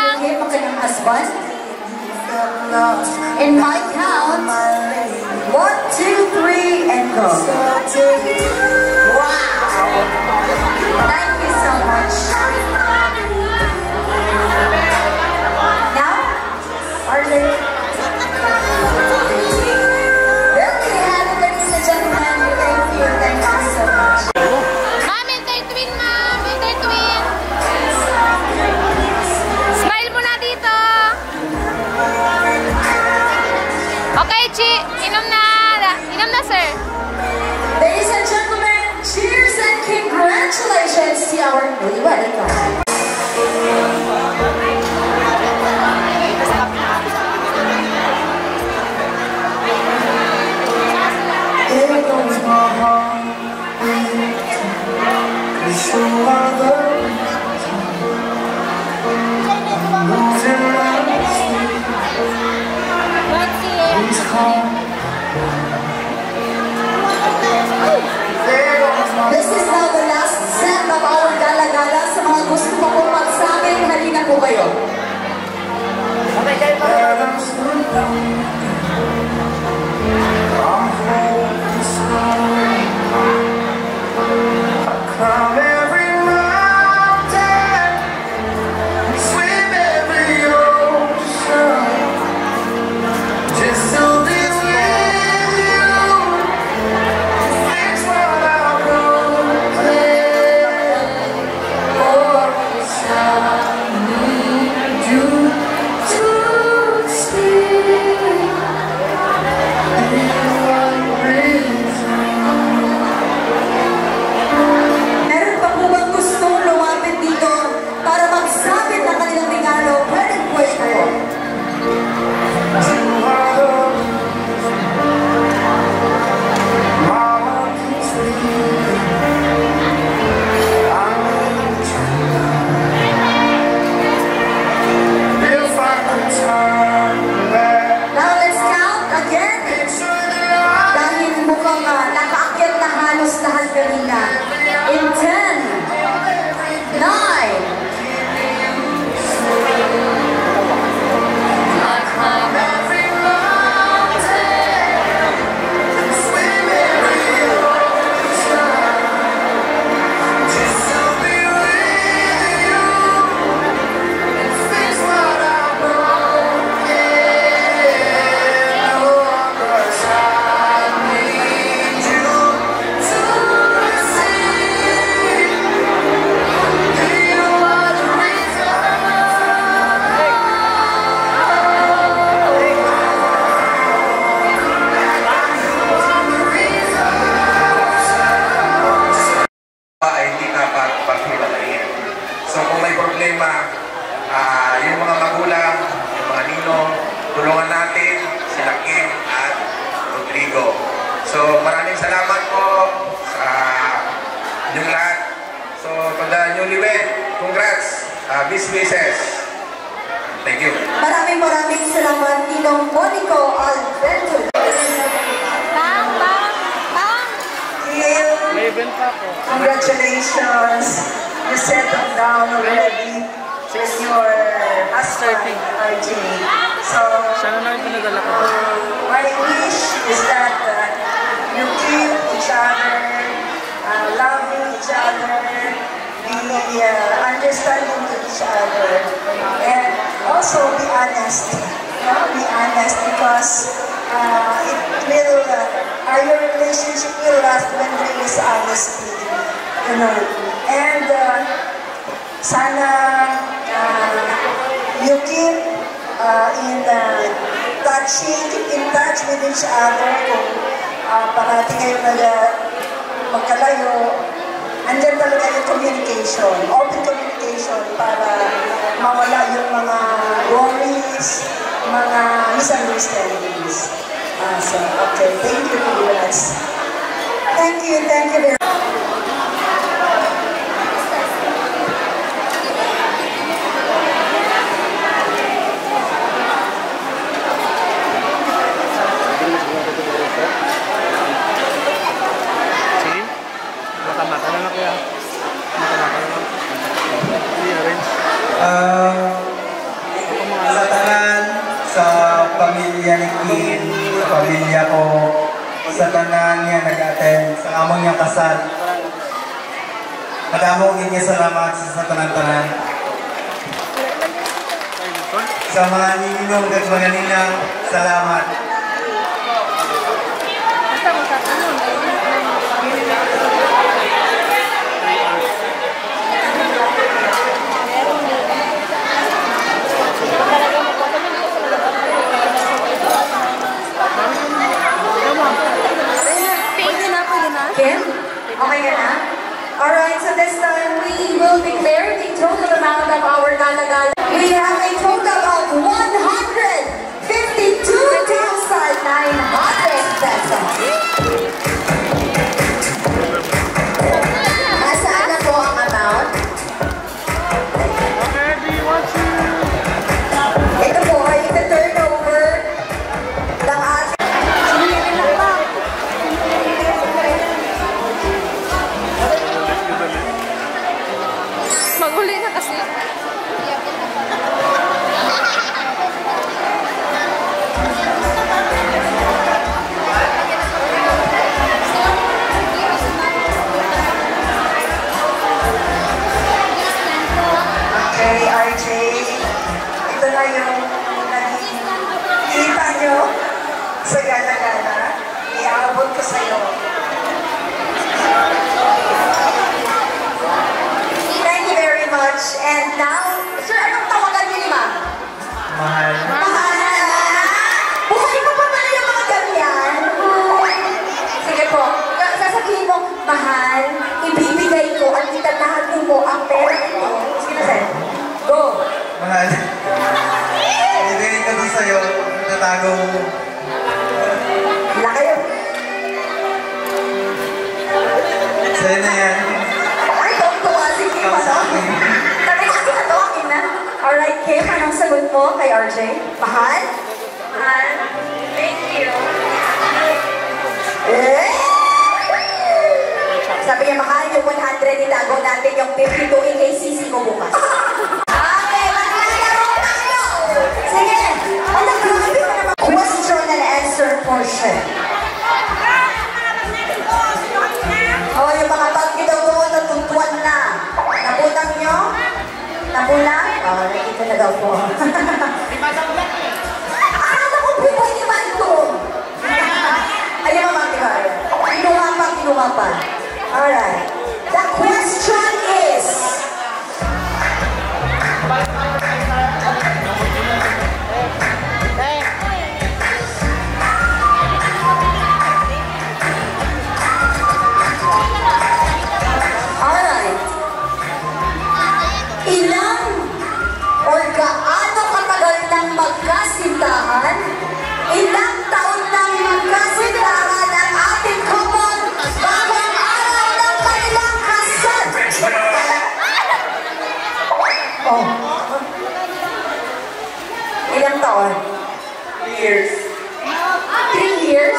Husband. In my count, 1, 2, 3, and go. Wow! Thank you so much. Now, are they? There we have it, ladies and gentlemen. Chi, inom na, sir. Ladies and gentlemen, cheers and congratulations to our newlywed couple. Here goes my heart, cause you are the losing my sleep. Please come. This is now the last set of our gala-gala. Sa mga gusto pa po magsabi, halina po kayo. Climb every mountain, swim every ocean, just to be with you. Fix what I've broken. Oh, I need you to speak. Meron pa po bang gustong lumapit dito para magsabit ng kanilang regalo? Pwede po po. Now let's count again. Dahil mukhang nakaakyat na halos lahat kanina. In 10, 9, ay hindi napaghiwalayin. So kung may problema, yung mga magulang, yung mga ninong, tulungan natin sila Kim at Rodrigo. So maraming salamat po sa inyong lahat. So to the newlywed, congrats, best wishes. Thank you. maraming salamat Ninong Monico Alberto. May event pa ako. Congratulations. You settled down already with your husband, RJ. So, Sana na rin pinadala ko. my wish is that you keep each other, loving each other, be understanding to each other, and also be honest. Be honest because it will, your relationship will last when there is honesty. You know, and sana you keep keep in touch with each other kung parati kayo magkalayo. Andyan talaga yung communication, open communication para mawala yung mga worries, mga misunderstandings. So, okay, thank you very much. Thank you very much. Sige. Mata-mata na lang kaya. Mata-mata na lang. I-arrange. Sa tanan, sa pamilya ni Kim, sa pamilya ko, sa tanan niya nag-attend, sa among niyang kasal. Madamong niya salamat sa tanan-tanan. Sa mga ninong at mga ninang, salamat. total amount of our gala-gala. We have a total of 152,900 pesos. Nasaan na po ang amount? Ito po ay ita-turnover ng ating... Maguli na kasi. Okay, RJ, ito na yung naging kita nyo sa gala-gala. Iabot ko sa'yo. Thank you very much. And now, sir, anong tawagan niyo ni ma'am? Mahal. Mahal! Buhay mo pa pala yung mga ganyan. Sige po, sasabihin mo, mahal, ibibigay ko at itatago mo ang pera ito. Sige na, sir. Go! Mahal. Ibigay ko din sa'yo. Tatago mo. Wala kayo. Sa'yo na yan. Ay, tuwa si Kim, ano? Sabi akin na to, akin na. Alright, Kim, anong sagot mo kay RJ? Mahal? Mahal, thank you. Eh? Sabi niya, mahal, yung 100 itago natin, yung 52 i-KCC ko bukas. Okay, maglalaro tayo! Sige! Ano, grabe mo naman. Question and answer portion. Oh, yung mga bag nyo daw doon, natutuan na. Napunang nyo? Napunang? Oh, nakita na daw po. Akala ko po pwede ba ito? Ayun mo, Ma'am Tibar. Kinuha pa. Alright. The question is... Alright. Ilang or gaano katagal nang magkasintahan? Ilang taon nang magkasintahan ang ating couple bago ang araw ng kanilang kasal? Oh. Ilang taon? 3 years. 3 years?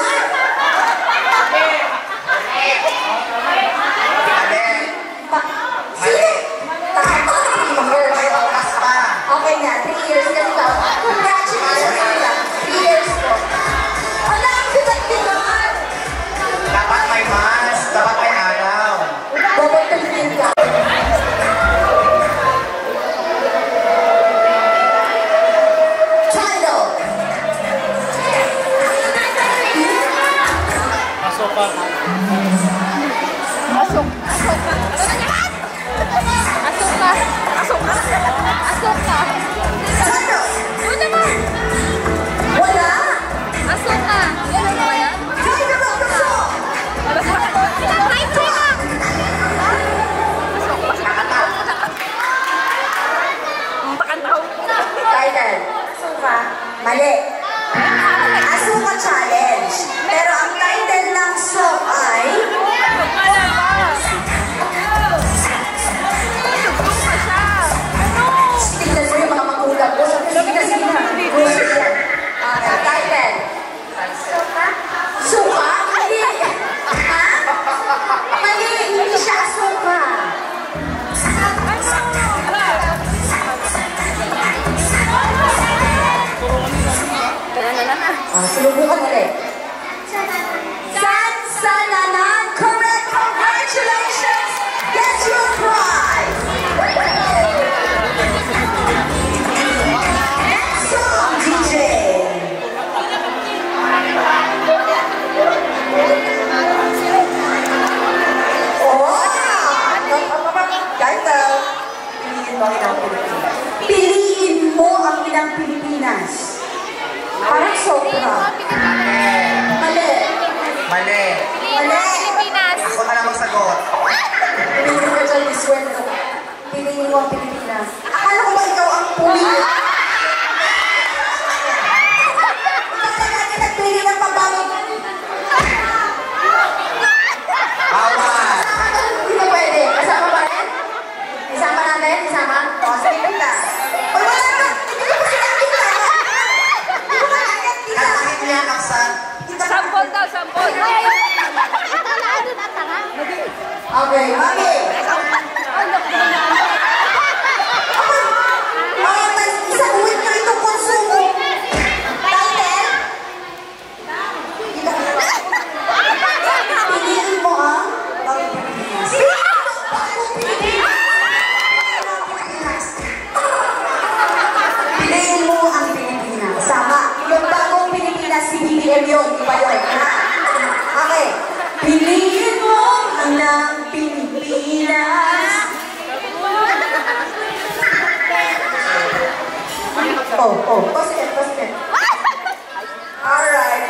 Sino? Takot 3 years. Okay na, 3 years kasi daw. Congratulations nila. 3 years po. Ala, ang bigat-bigat. Dapat may mas. Dapat may araw. Babagtagin ka. Title. Pasok pa. Asok ka. Title. Doon naman. Wala. Asok ka. Ano ba yan? Title of the song. Title. Asuka. Mali. Asuka Challenge. Pero ang title ng song ay... Tignan mo yung mga magulang ko. Sige na. Title. Suka? Suka? Hindi. Ha? Mali. Hindi siya asuka. Sinubukan ulit. Sansananan. Correct. Congratulations. Get your prize. Next song, DJ. Oh! Title. Piliin mo ang inang Pilipinas. Parang sobra. Mali. Mali. Mali. Pilipinas. Ako na lang magsagot. Piliin ko dyan, iswento. Piliin piliin mo ang Pilipinas. Akala ko ba ikaw ang pumili? Ikaw natin nagpili ng pambangon. Bawal! Hindi mo pwede. Kasama ba rin? Isama natin? Isama? O, sige kita. O, wala na! Hindi ko sila kita! Hindi ko malakit kita! Katakin niya, Aksan. Sampol daw, sampol. Okay, mami! Isang week na itong konsumo. Title? Piliin mo ang Pilipinas. Piliin mo ang Pilipinas. Sama. Yung bagong Pilipinas, si BBM yun. Iba yun. Okay. Piliin mo ang Pilipinas. Oh, basket. Alright.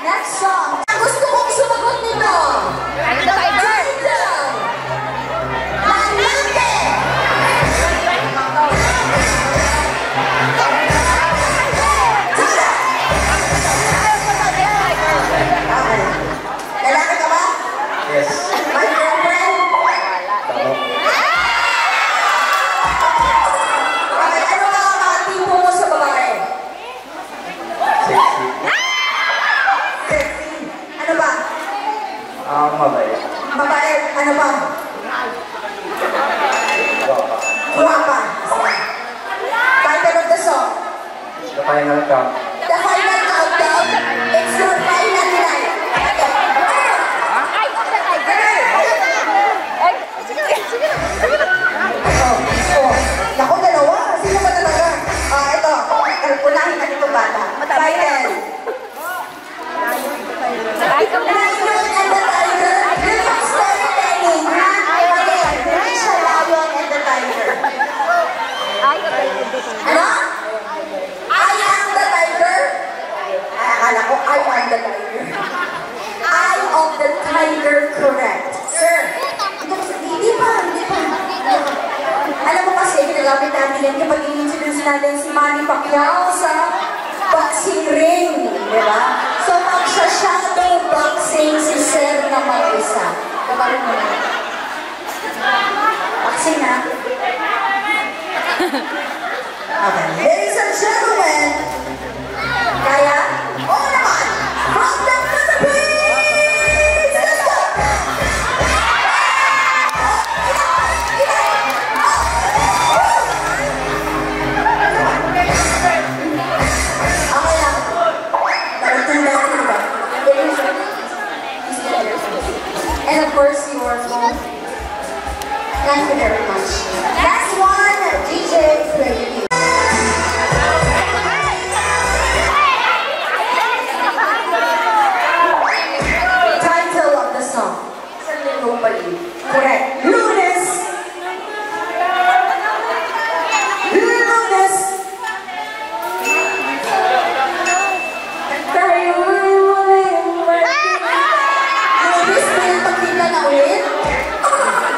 Next song. Gusto kong sumagot nito. Lalaki ka ba? Yes. My girlfriend? Okay, ano ba ang mga tipo mo sa babae? Sexy. Sexy. Ano ba? Mabait. Babae, ano ba? Guwapa. Guwapa. Title of the song. The final count. The final countdown. It's your final night. Naku, dalawa. Sino ba talaga? Ito. Unahin natin itong bata. Title. Lion and the Tiger. Yun yung storytelling, ha? Hindi siya Lion and the Tiger. Ano? I am the tiger? Akala ko, I am the tiger. Eye of the tiger, correct. Sir, hindi pa. Alam mo kasi, ginagamit natin yan kapag i-introduce natin si Manny Pacquiao sa boxing ring. Diba? So, magsha-shadow boxing si Sir na mag-isa. Kaparin mo na. Boxing na. Okay. Ladies and gentlemen, kaya, oo naman, from the Philippines! Let's go! Okay lang. Tarantula ko, diba? And of course, your phone. Thank you very much. Last one, DJ Freddy. Title of the song. Correct. Lunes. Lunes, may pagkita na ulit.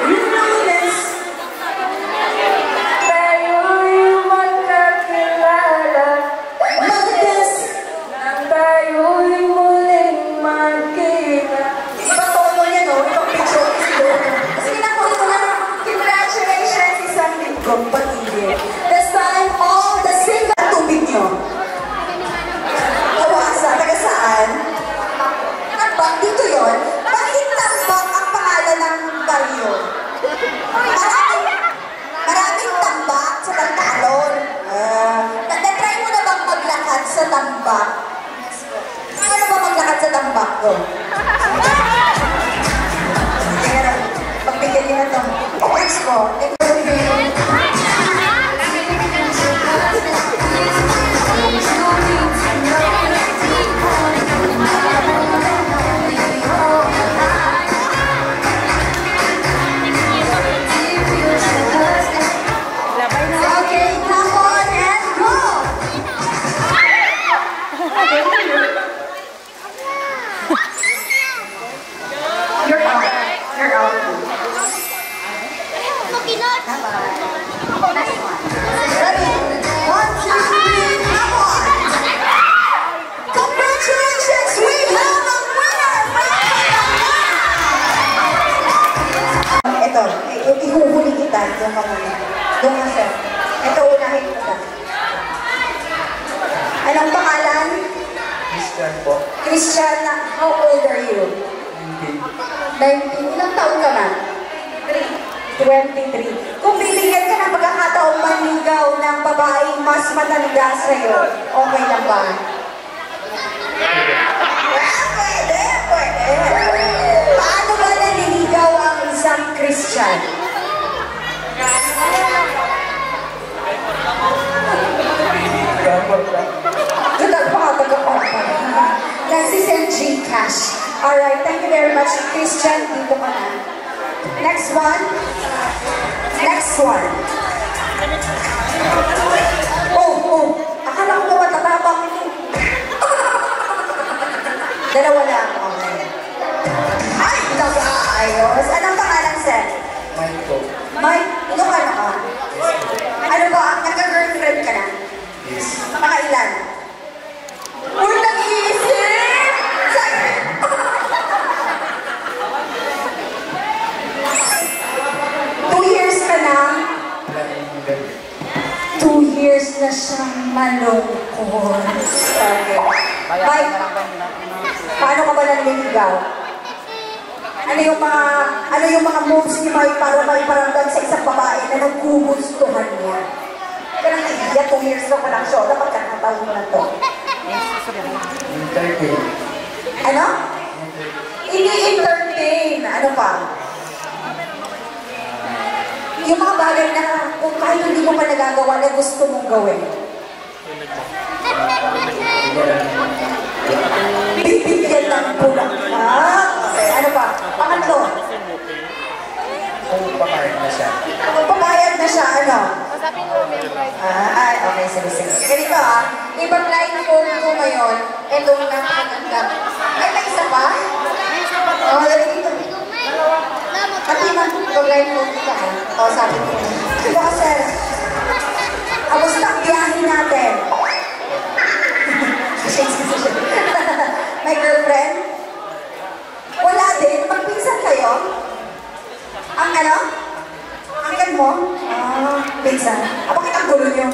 Lunes. This time, all the single tubig nyo. Kawasa, taga saan? Tambak, dito yun. Bakit tambak ang pangalan ng baryo? Maraming tambak sa Bantalon. Natry mo na bang maglakad sa tambak? Ano ba maglakad sa tambak ko? Kaya, pagbigyan nyo na ito. Next ko. Okay, come on and go! You're out. Next one. Ready? 1, 2, 3, come on! Congratulations! We have a winner! Ito, ihuhuli kita. Doon ka muna. Doon ka, sir. Ito, unahin ko na. Anong pangalan? Christian po. Christian, how old are you? 19. Ilang taon ka na? 23. Kung bibigyan ka ng pagkakataong manligaw ng babaeng mas matanda sa'yo, okay lang ba? Pwede. Paano ba naliligaw ang isang Christian? Nagsisend Gcash. Alright, thank you very much, Christian. Dito ka na. Next one. Oh. Akala ko ba matatabang ito? Dalawa lang. Okay. Ay, nag-aayos. Anong pangalan, sir? Mike po. Mike, ilang ano ka? Ano ba? Nagka-girlfriend ka na? Yes. Makailan? Uy, nag-iisip! 2 years ka na? 2 years na siyang malungkot. Okay. Mike, paano ka ba nanliligaw? Ano yung mga moves ni Mike para maiparamdam sa isang babae na nagkugustuhan niya? Kaya nang 2 years na ko lang siya. Dapat kakataon mo na to. Entertain. Ano? Ini-entertain. Ano pa? Yung mga bagay na kung kahit hindi mo pa nagagawa na gusto mong gawin. Bibigyan ng pula. Okay, ano pa? Pangatlo. Kung papayag na siya. Kung papayag na siya, ano? Okay, sige. Ganito iba-blindfold ko ngayon. Itong napakaganda. Ay, may isa pa? Oo, dali dito. Pati mag-blindfold kita sabi ko. Diba, sir? Kamusta ang biyahe natin? May girlfriend? Wala din. Magpinsan kayo? Ang ano? Angkan mo? Pinsan. Bakit ang gulo nyo?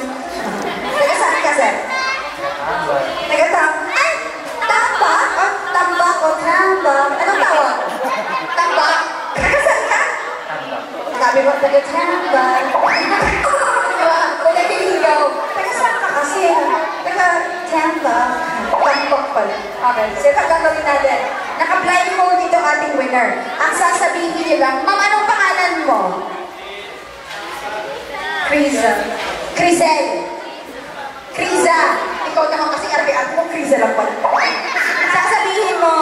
Taga saan ka, sir? Taga-tam? Ay! Tambak? Tambak o tambak? Anong tawag? Tambak? Taga saan ka? Sabi mo, taga-tambak. Diba? Kung nagiligaw, taga saan ka kasi? Taga-tambak. Tambak pala. Okay, so ito gagawin natin. Naka-blindfold dito ating winner. Ang sasabihin niyo lang, ma'am, anong pangalan mo? Criza. Crizel. Criza. Ikaw naman kasi RBR mo, Criza lang pala. Sasabihin mo,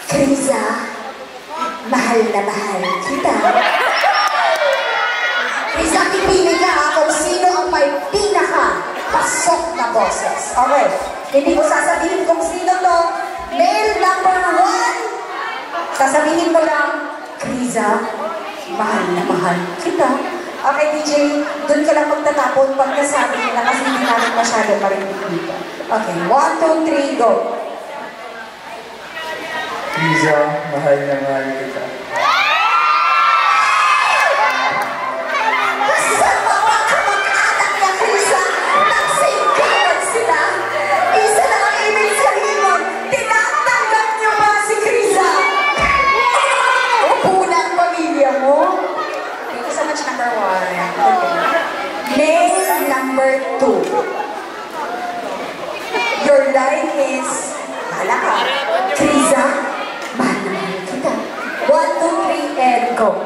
Criza, mahal na mahal kita. Criza, pipili ka kung sino ang may pinaka-pasok na boses. Okay. Hindi ko sasabihin kung sino to. Male number 1. Sasabihin mo lang, Criza, mahal na mahal kita. Okay, DJ, doon ka lang magtatapon pag nasabi nila kasi hindi namin masyado marinig dito. Okay, 1, 2, 3, go. Criza, mahal na mahal kita. Sa mga kamag-anak na Criza, nagsingkapan sila. Isa lang ang ibig sabihin mo, tinatanggap niyo ba si Criza? Upo na ang pamilya mo. Thank you so much, number 1. Male number 2. Your line is, hala ka, Criza, mahal na mahal kita. 1, 2, 3, and go.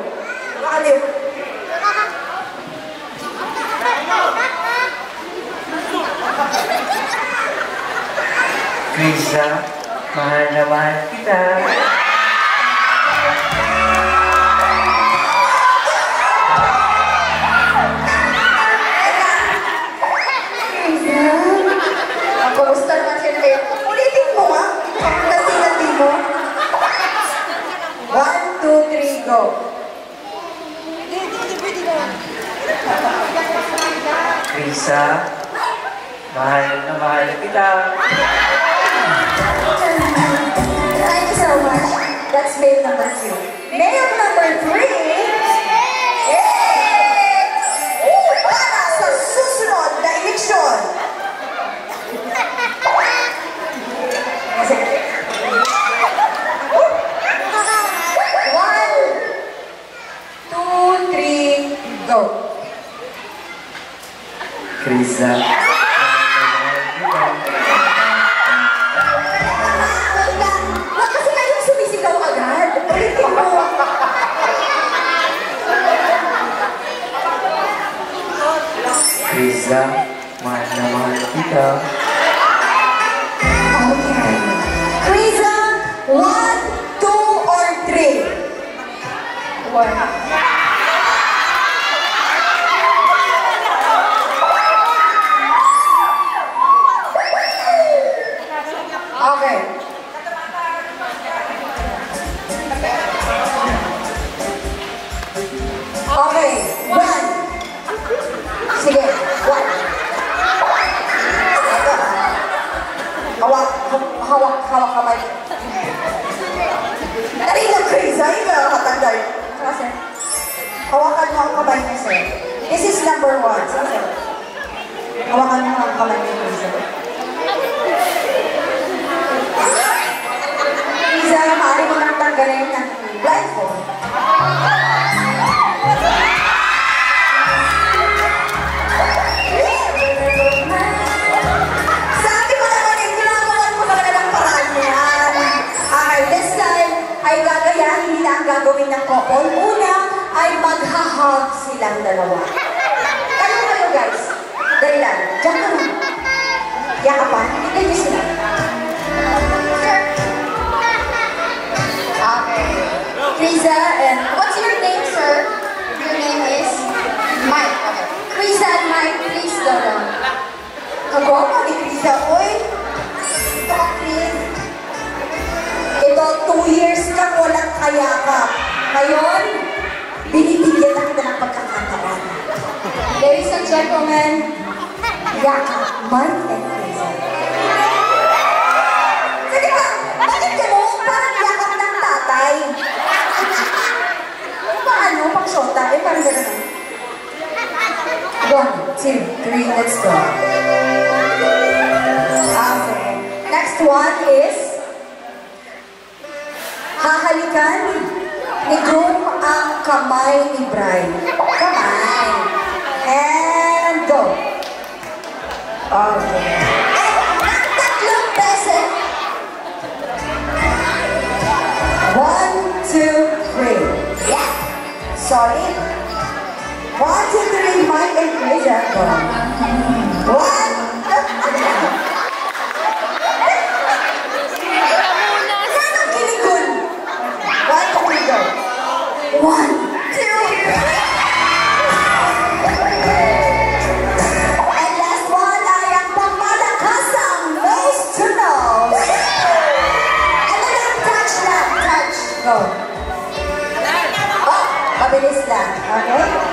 Aliw. Criza, mahal na mahal kita. Kumusta naman siya kayo? Ulitin mo nga. Nati mo. 1, 2, 3, go. Krisa, mahal na mahal kita. Thank you so much. That's male number 2. Male number 3. Para sa susunod na eleksyon. One, two, three, go. Krisa, Wag kasi kayong sumisigaw agad. Ulitin mo. Krisa, mahal na mahal kita. Okay. Krisa, 1, 2, or 3? 1. Okay. Okay, 1. Sige, 1. Hawak kamay. Dali lang, Krisa. Yung nakakatanggal. Kasi, hawakan mo ang kamay niya, sir. This is number 1. Sige. Hawakan mo ang kamay niya, Krisa. Krisa, maaari mo nang tanggalin ng blindfold. Sabi ko naman, ginagawan ko talaga ng paraan yan. Okay, this time ay gagayahin nila ang gagawin ng couple. Una ay maghahag silang dalawa. Kayo guys. Dali lang. Diyan ka lang. Yakapan. Hindi niyo sila. Okay. Krisa, and what's your name, sir? Your name is? Mike. Okay. Krisa and Mike, please go down. Kagwapa ni Krisa. Uy! Ito ka, Chris. Ito, 2 years kang walang kayakap. Ngayon, binibigyan na kita ng pagkakataon. Ladies and gentlemen, yakap, Mike and Krisa. Sige ba? Bakit ka mo? Parang yakap ng tatay. Paano? Pang-shota? Parang gano'n. 1, 2, 3, let's go. Okay. Next one is hahalikan ni groom ang kamay ni bride. Kamay. And go. Okay. And tatlong beses. 1, 2, 3. Yeah. Sorry. 1, 2, 3, Mike and Krisa. 1. Anong kilikun? 1, 2, go. 1, 2, 3. And last one ay ang pagmalakasang nose to nose. And then touch lang. Touch. Go. Oh, mabilis lang. Okay?